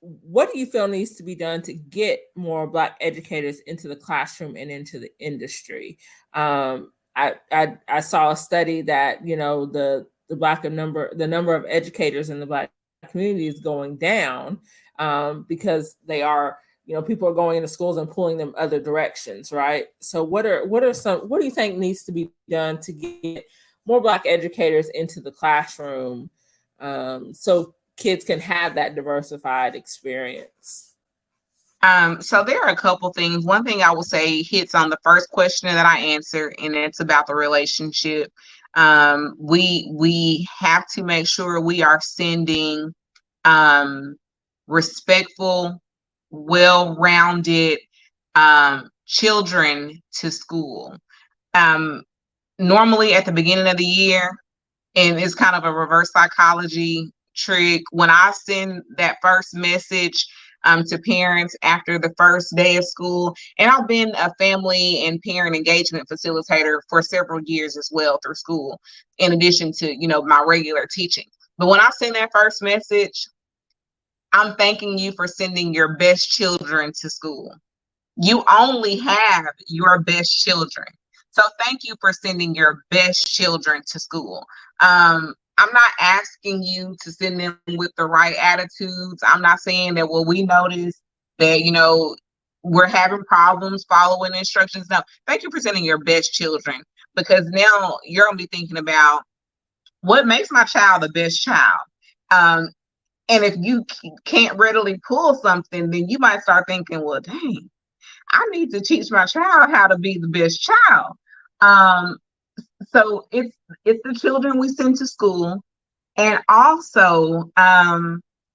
what do you feel needs to be done to get more Black educators into the classroom and into the industry? I saw a study that, you know, the number of educators in the Black community is going down because they are, you know, people are going into schools and pulling them other directions, right? So what do you think needs to be done to get more Black educators into the classroom so kids can have that diversified experience? So there are a couple things. One thing I will say hits on the first question that I answered, and it's about the relationship. We have to make sure we are sending respectful, well-rounded children to school. Normally at the beginning of the year, and it's kind of a reverse psychology trick, when I send that first message to parents after the first day of school, and I've been a family and parent engagement facilitator for several years as well through school, in addition to, you know, my regular teaching. But when I send that first message, I'm thanking you for sending your best children to school. You only have your best children. So thank you for sending your best children to school. I'm not asking you to send them with the right attitudes. I'm not saying that, well, we noticed that, you know, we're having problems following instructions. No, thank you for sending your best children, because now you're going to be thinking about what makes my child the best child. And if you can't readily pull something, then you might start thinking, well, dang, I need to teach my child how to be the best child. So it's the children we send to school. And also,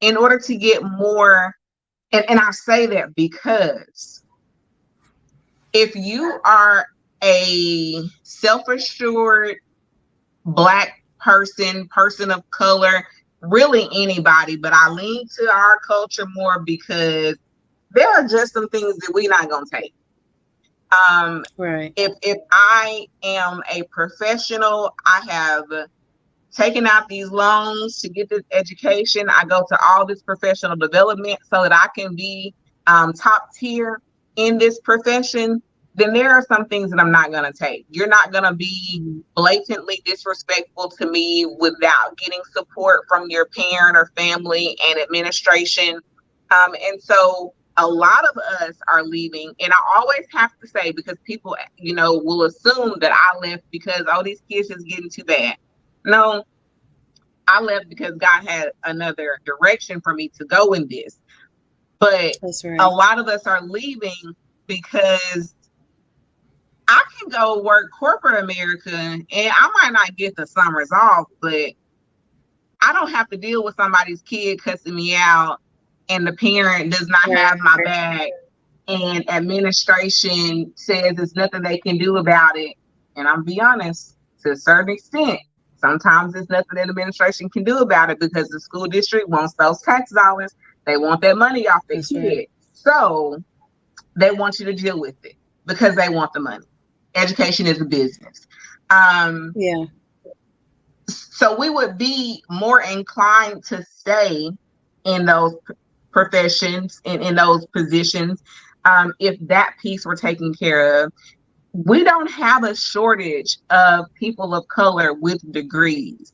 in order to get more, and I say that because if you are a self-assured Black person of color, really anybody, but I lean to our culture more because there are just some things that we're not going to take. Right. If I am a professional, I have taken out these loans to get this education. I go to all this professional development so that I can be top tier in this profession. Then there are some things that I'm not going to take. You're not going to be blatantly disrespectful to me without getting support from your parent or family and administration. And so a lot of us are leaving, and I always have to say, because people, you know, will assume that I left because, oh, these kids is getting too bad. No, I left because God had another direction for me to go in this. But That's right. A lot of us are leaving because I can go work corporate America and I might not get the summers off, but I don't have to deal with somebody's kid cussing me out and the parent does not have my back and administration says there's nothing they can do about it. And I'm be honest, to a certain extent, sometimes there's nothing that administration can do about it because the school district wants those tax dollars. They want that money off their kid. Right. So they want you to deal with it because they want the money. Education is a business. Yeah. So we would be more inclined to stay in those professions and in those positions if that piece were taken care of. We don't have a shortage of people of color with degrees.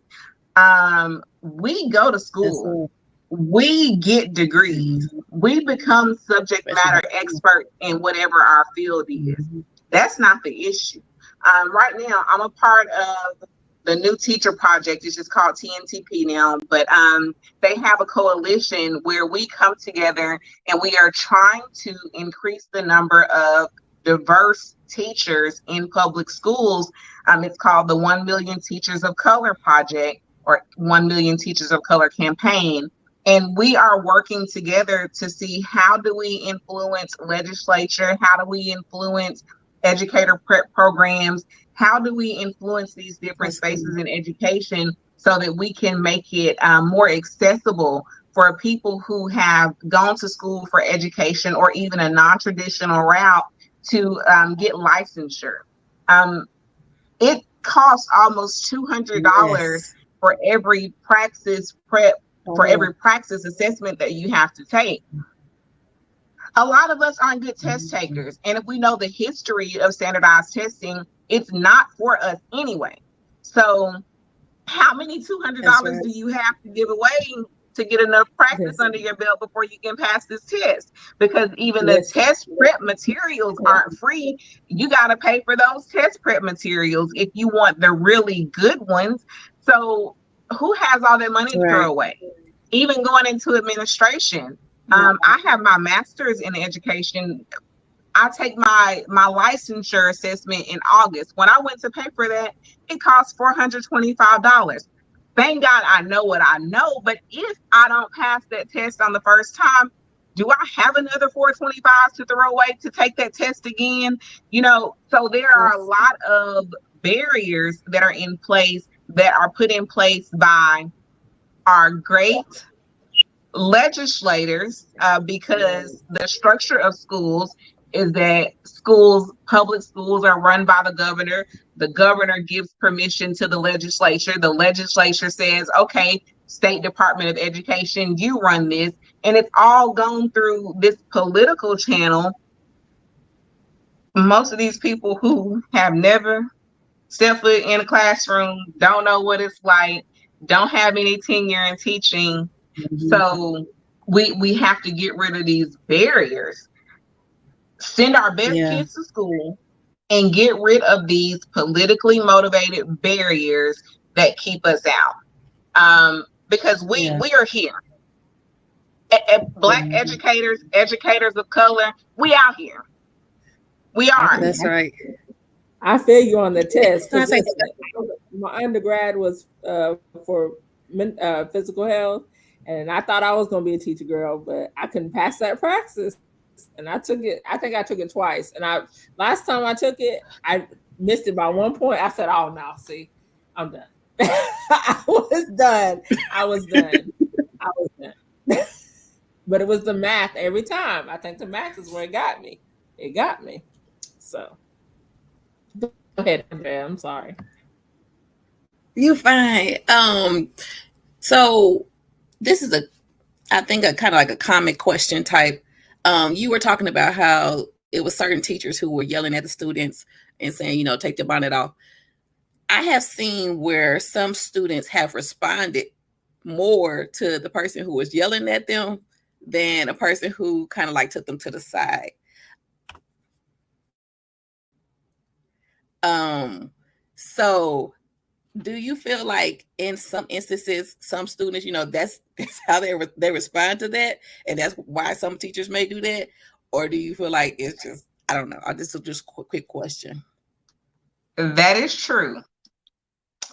We go to school. We get degrees. We become subject matter expert in whatever our field is. That's not the issue. Right now, I'm a part of the New Teacher Project. It's just called TNTP now, but they have a coalition where we come together and we are trying to increase the number of diverse teachers in public schools. It's called the 1 Million Teachers of Color Project, or 1 Million Teachers of Color campaign. And we are working together to see how do we influence legislature, how do we influence educator prep programs, how do we influence these different spaces in education so that we can make it more accessible for people who have gone to school for education or even a non-traditional route to get licensure. It costs almost $200 for every praxis prep, for every praxis assessment that you have to take. A lot of us aren't good test takers. And if we know the history of standardized testing, it's not for us anyway. So how many $200 do you have to give away to get enough practice under your belt before you can pass this test? Because even the test prep materials aren't free. You got to pay for those test prep materials if you want the really good ones. So who has all that money to throw away? Even going into administration. I have my master's in education. I take my licensure assessment in August. When I went to pay for that, it cost $425. Thank God I know what I know, but if I don't pass that test on the first time, do I have another $425 to throw away to take that test again? You know, so there are a lot of barriers that are in place, that are put in place by our great legislators, because the structure of schools is that public schools are run by the governor. The governor gives permission to the legislature. The legislature says, okay, State Department of Education, you run this. And it's all gone through this political channel. Most of these people who have never stepped foot in a classroom, don't know what it's like, don't have any tenure in teaching. So we have to get rid of these barriers, send our best kids to school, and get rid of these politically motivated barriers that keep us out. Because we are here. Black educators of color, we out here. We are. That's right. I feel you on the test. My undergrad was for physical health. And I thought I was going to be a teacher girl, but I couldn't pass that praxis. And I took it, I think I took it twice. And last time I took it, I missed it by 1 point. I said, oh, no, see, I'm done. I was done. But it was the math every time. I think the math is where it got me. So go ahead, Andrea. I'm sorry. You fine. So this is I think a kind of like a common question type. You were talking about how it was certain teachers who were yelling at the students and saying, you know, take the bonnet off. I have seen where some students have responded more to the person who was yelling at them than a person who kind of like took them to the side. So do you feel like in some instances, some students, you know, that's how they respond to that, and that's why some teachers may do that? Or do you feel like it's just, I don't know, this is just a quick question. That is true.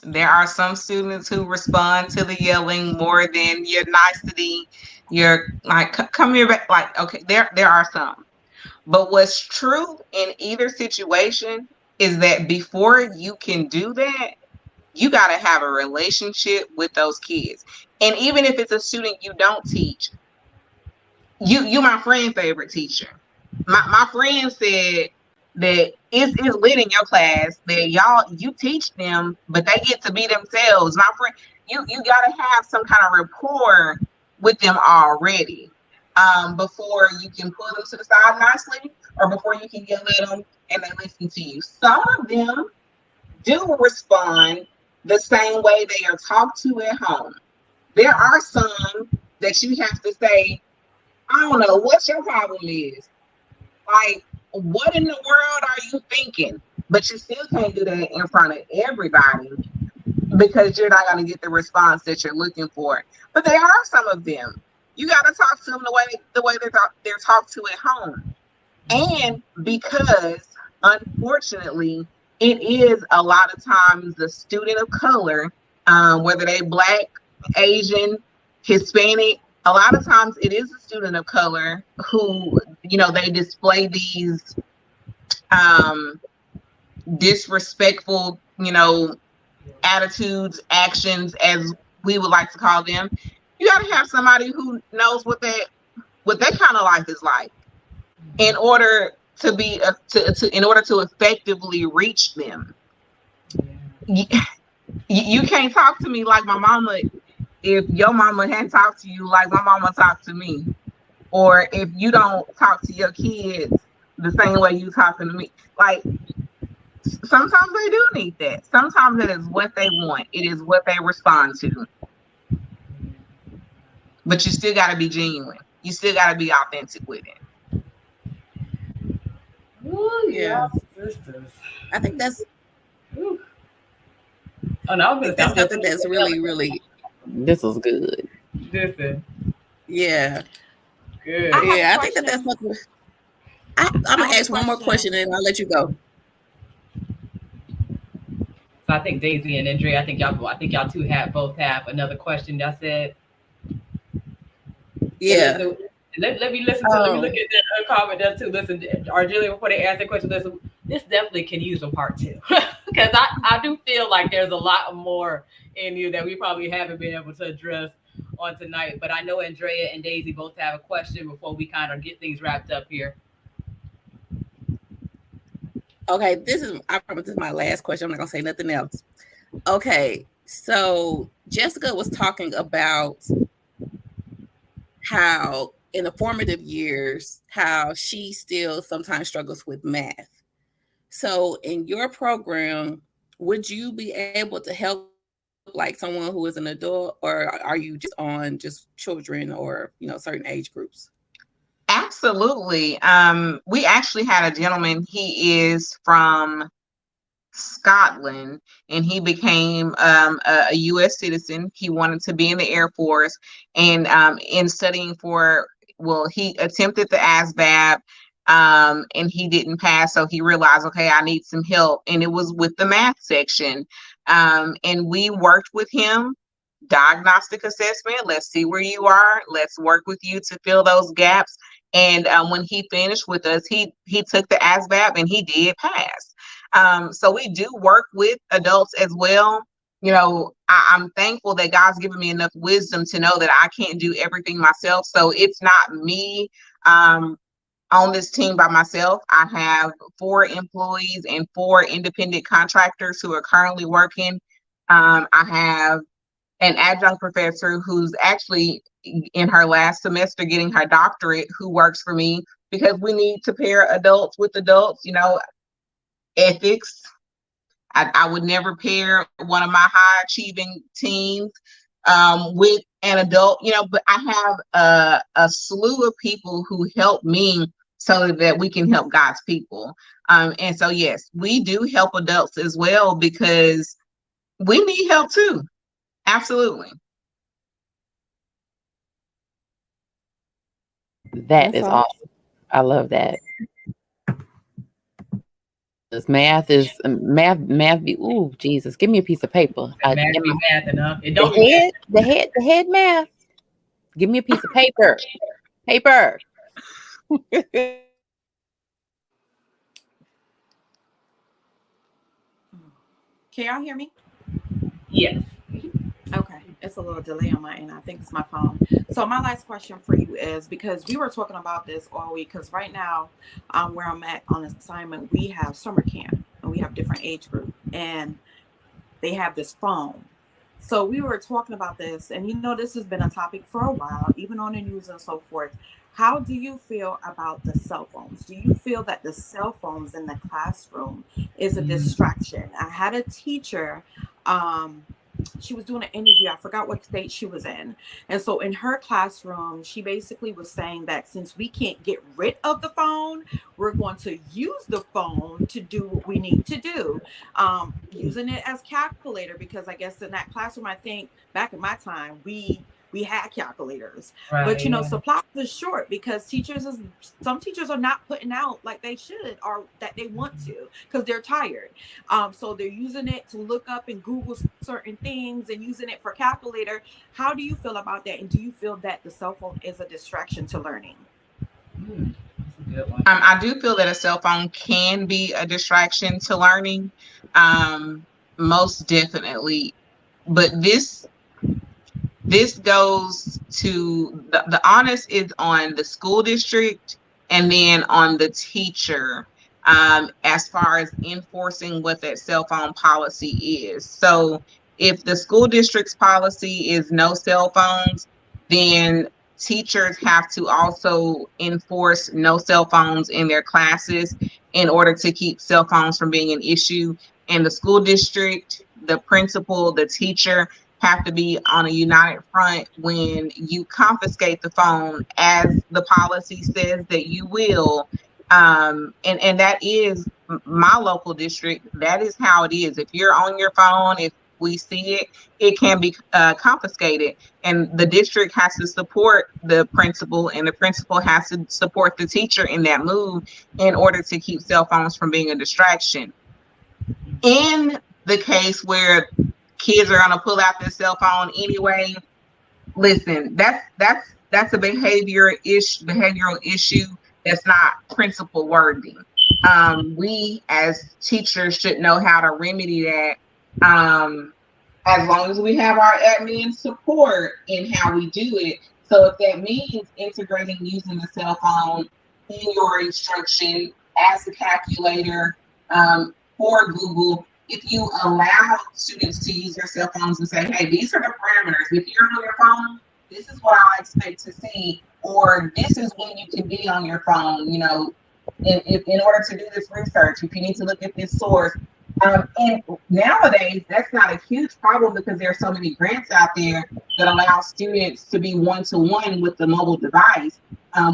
There are some students who respond to the yelling more than your nicety, your like, come here back, like, okay, there are some. But what's true in either situation is that before you can do that, you got to have a relationship with those kids. And even if it's a student you don't teach, you my friend's favorite teacher. My friend said, that it's lit in your class, that you teach them, but they get to be themselves. My friend, you gotta have some kind of rapport with them already, before you can pull them to the side nicely, or before you can yell at them and they listen to you. Some of them do respond the same way they are talked to at home. There are some that you have to say, I don't know what your problem is. Like, what in the world are you thinking? But you still can't do that in front of everybody, because you're not going to get the response that you're looking for. But there are some of them. You got to talk to them the way they're talked to at home. And because, unfortunately, it is a lot of times the student of color, whether they Black, Asian, Hispanic, a lot of times it is a student of color who, they display these disrespectful, attitudes, actions, as we would like to call them. You got to have somebody who knows what that kind of life is like, in order to be in order to effectively reach them. You can't talk to me like my mama if your mama hadn't talked to you like my mama talked to me, or if you don't talk to your kids the same way you talking to me. Like, sometimes they do need that. Sometimes it is what they want. It is what they respond to. But you still got to be genuine. You still got to be authentic with it. Oh yeah, sisters. I think that's. Ooh. Oh no, that's something that's really, really. This was good. Listen. Yeah. Good. I think that's something. I'm gonna ask one more question and I'll let you go. So I think Daisy and Andrea, I think y'all two both have another question. Y'all said. Yeah. Let me listen to. Let me look at that comment there too. Listen, Argelia, before they ask that question, listen. This definitely can use a part 2, because I do feel like there's a lot more in you that we probably haven't been able to address on tonight. But I know Andrea and Daisy both have a question before we kind of get things wrapped up here. Okay, I promise this is my last question. I'm not gonna say nothing else. Okay, so Jessica was talking about how in the formative years, how she still sometimes struggles with math. So in your program, would you be able to help like someone who is an adult, or are you just on just children or, certain age groups? Absolutely. We actually had a gentleman, he is from Scotland, and he became a U.S. citizen. He wanted to be in the Air Force, and in studying he attempted the ASVAB, and he didn't pass. So he realized, okay, I need some help. And it was with the math section. And we worked with him, diagnostic assessment. Let's see where you are. Let's work with you to fill those gaps. And when he finished with us, he took the ASVAB and he did pass. So we do work with adults as well. I'm thankful that God's given me enough wisdom to know that I can't do everything myself. So it's not me on this team by myself. I have 4 employees and 4 independent contractors who are currently working. I have an adjunct professor who's actually in her last semester getting her doctorate, who works for me, because we need to pair adults with adults, ethics. I would never pair one of my high achieving teams with an adult, but I have a slew of people who help me so that we can help God's people. And so, yes, we do help adults as well, because we need help too. Absolutely. That's awesome. I love that. This math. Ooh, Jesus! Give me a piece of paper. Math enough. The head math. Give me a piece of paper. Paper. Can y'all hear me? Yes. Okay. It's a a little delay on my end. I think it's my phone. So my last question for you is, because we were talking about this all week, because right now where I'm at on assignment, we have summer camp and we have different age group and they have this phone. So we were talking about this, and this has been a topic for a while, even on the news and so forth. How do you feel about the cell phones? Do you feel that the cell phones in the classroom is a distraction? I had a teacher, she was doing an interview. I forgot what state she was in. And so in her classroom, she basically was saying that since we can't get rid of the phone, we're going to use the phone to do what we need to do. Using it as calculator, because I guess in that classroom, I think back in my time, we had calculators, but supplies are short because some teachers are not putting out like they should or that they want to because they're tired. So they're using it to look up and Google certain things and using it for calculator. How do you feel about that? And do you feel that the cell phone is a distraction to learning? That's a good one. I do feel that a cell phone can be a distraction to learning, most definitely. But this goes to the onus is on the school district and then on the teacher as far as enforcing what that cell phone policy is. So if the school district's policy is no cell phones, then teachers have to also enforce no cell phones in their classes in order to keep cell phones from being an issue. And the school district, the principal, the teacher have to be on a united front when you confiscate the phone, as the policy says that you will. And that is my local district. That is how it is. If you're on your phone, if we see it, it can be confiscated. And the district has to support the principal, and the principal has to support the teacher in that move in order to keep cell phones from being a distraction. In the case where kids are going to pull out their cell phone anyway, listen, that's a behavioral issue that's not principal worthy. We as teachers should know how to remedy that, as long as we have our admin support in how we do it. So if that means integrating using the cell phone in your instruction as a calculator for Google, if you allow students to use their cell phones and say, hey, these are the parameters. If you're on your phone, this is what I expect to see, or this is when you can be on your phone, in order to do this research, if you need to look at this source. And nowadays, that's not a huge problem because there are so many grants out there that allow students to be one-to-one with the mobile device,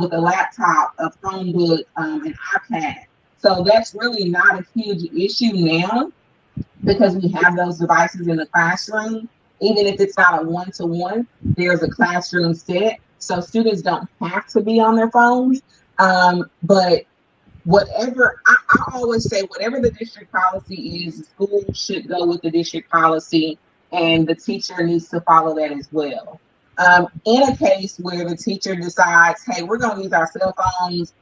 with a laptop, a Chromebook, an iPad. So that's really not a huge issue now, because we have those devices in the classroom. Even if it's not a one-to-one, there's a classroom set. So students don't have to be on their phones. But whatever, I always say, whatever the district policy is, the school should go with the district policy, and the teacher needs to follow that as well. In a case where the teacher decides, hey, we're going to use our cell phones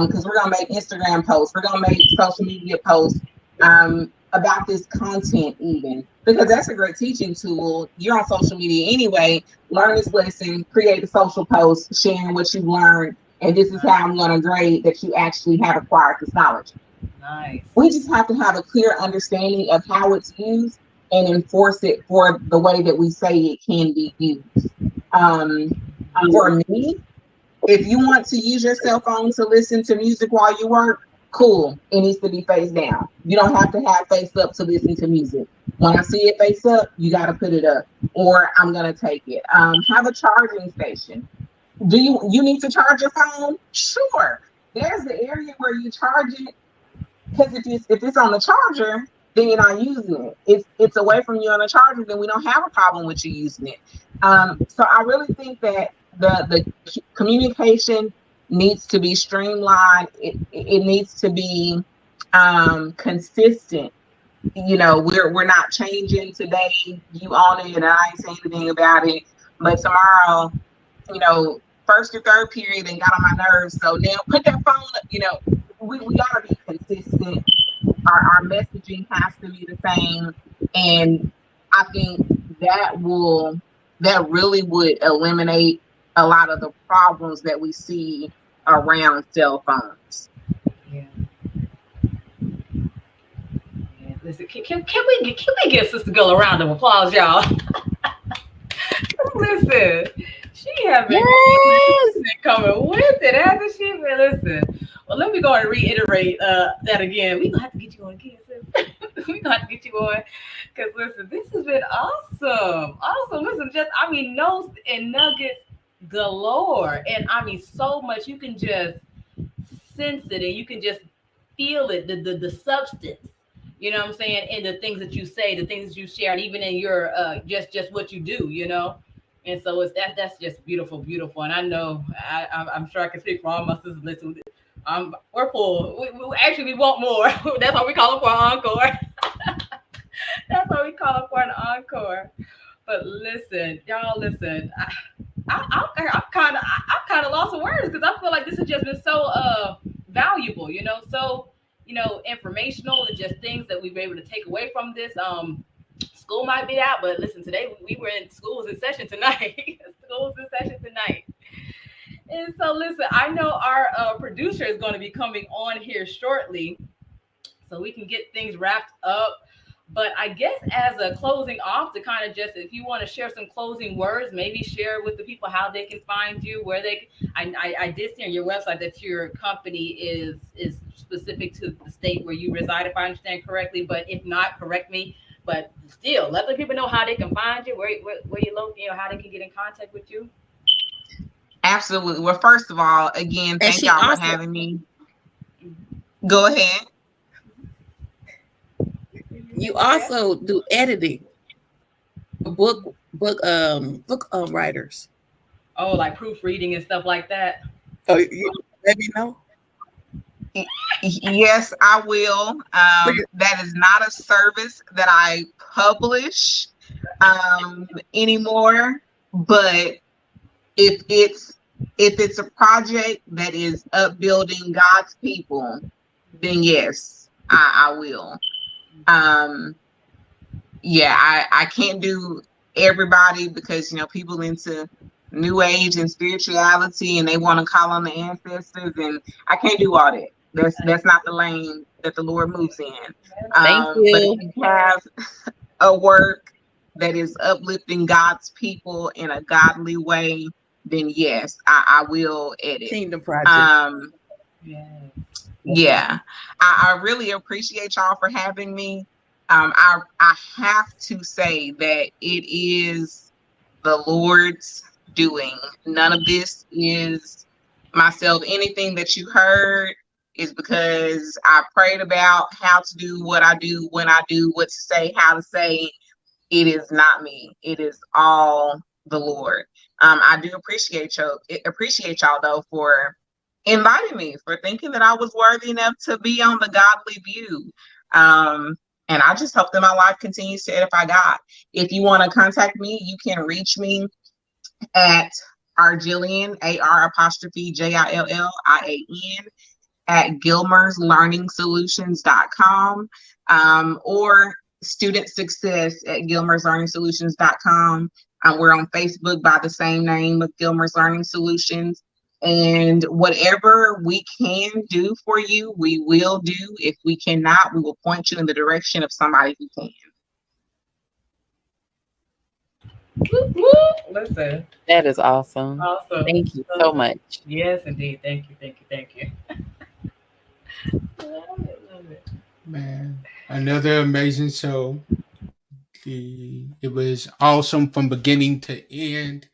because we're going to make Instagram posts, we're going to make social media posts, about this content even, because that's a great teaching tool. You're on social media anyway. Learn this lesson, create a social post, sharing what you learned, and this is how I'm going to grade that you actually have acquired this knowledge. Nice. We just have to have a clear understanding of how it's used and enforce it for the way that we say it can be used. For me, if you want to use your cell phone to listen to music while you work, cool, it needs to be face down. You don't have to have face up to listen to music. When I see it face up, you got to put it up, or I'm going to take it. Have a charging station. Do you need to charge your phone? Sure. There's the area where you charge it, because if it's on the charger, then you're not using it. It's away from you on the charger, then we don't have a problem with you using it. So I really think that the communication needs to be streamlined. It needs to be consistent. We're not changing today. You own it, and I ain't saying anything about it. But tomorrow, first or third period, and got on my nerves. So now put that phone up. We gotta be consistent. Our messaging has to be the same, and I think that will that really would eliminate a lot of the problems that we see around cell phones. Yeah. Listen, can we give Sister Girl a round of applause, y'all? Listen, she has been coming with it, hasn't she? Man, listen. Well, let me go and reiterate that again. We're going to have to get you on again, sis. We're going to have to get you on. Because, listen, this has been awesome. Awesome. Listen, notes and nuggets galore. And, so much. You can just sense it and you can just feel it, the substance. You know what I'm saying? And the things that you say, the things that you share, and even in your just what you do, you know. And so that's just beautiful, beautiful. And I know I'm sure I can speak for all my sisters listening. We're full. We want more. That's why we call it for an encore. That's why we call it for an encore. But listen, y'all, listen. I'm kind of lost for words because I feel like this has just been so valuable, you know, so informational and just things that we've been able to take away from this. School might be out, but listen, today we were in schools in session tonight. Schools in session tonight. And so listen, I know our producer is going to be coming on here shortly so we can get things wrapped up. But I guess as a closing off, to kind of just, if you want to share some closing words, maybe share with the people how they can find you, where they. I did see on your website that your company is specific to the state where you reside, if I understand correctly. But if not, correct me. But still, let the people know how they can find you, where you located, how they can get in contact with you. Absolutely. Well, first of all, again, thank y'all for having me. Go ahead. You also do editing for book writers. Oh, like proofreading and stuff like that. Oh, you let me know. Yes, I will. That is not a service that I publish anymore. But if it's a project that is upbuilding God's people, then yes, I will. I can't do everybody because people into new age and spirituality and they want to call on the ancestors, and I can't do all that. That's not the lane that the Lord moves in. Thank you. But if you have a work that is uplifting God's people in a godly way, then yes, I will edit. Kingdom Project. Yeah, I really appreciate y'all for having me. I have to say that it is the Lord's doing. None of this is myself. Anything that you heard is because I prayed about how to do what I do, when I do, what to say, how to say. It is not me. It is all the Lord. I do appreciate y'all though for inviting me, for thinking that I was worthy enough to be on the Godly View. And I just hope that my life continues to edify God. If you want to contact me, you can reach me at Arjillian, AR_JILLIAN at GilmersLearningsolutions.com, or student success at GilmersLearningsolutions.com. We're on Facebook by the same name of Gilmer's Learning Solutions. And whatever we can do for you, we will do. If we cannot, we will point you in the direction of somebody who can. Listen. That is awesome. Awesome. Thank you so much. Yes, indeed. Thank you. Love it. Man, another amazing show. It was awesome from beginning to end.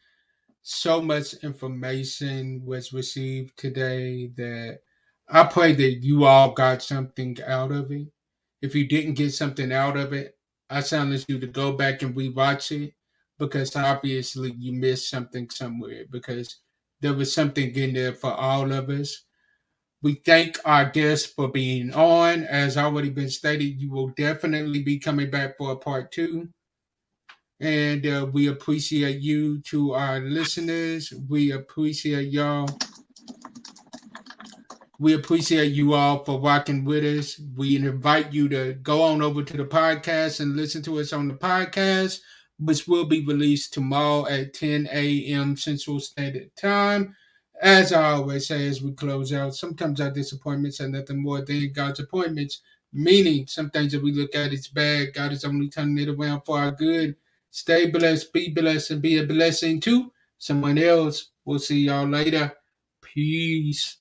So much information was received today that I pray that you all got something out of it. If you didn't get something out of it, I challenge you to go back and rewatch it, because obviously you missed something somewhere, because there was something in there for all of us. We thank our guests for being on. As already been stated, you will definitely be coming back for a part 2. And we appreciate you, to our listeners. We appreciate y'all. We appreciate you all for rocking with us. We invite you to go on over to the podcast and listen to us on the podcast. which will be released tomorrow at 10 a.m. Central Standard Time. As I always say as we close out, sometimes our disappointments are nothing more than God's appointments, meaning some things that we look at is bad. God is only turning it around for our good. Stay blessed, be blessed, and be a blessing to someone else. We'll see y'all later. Peace.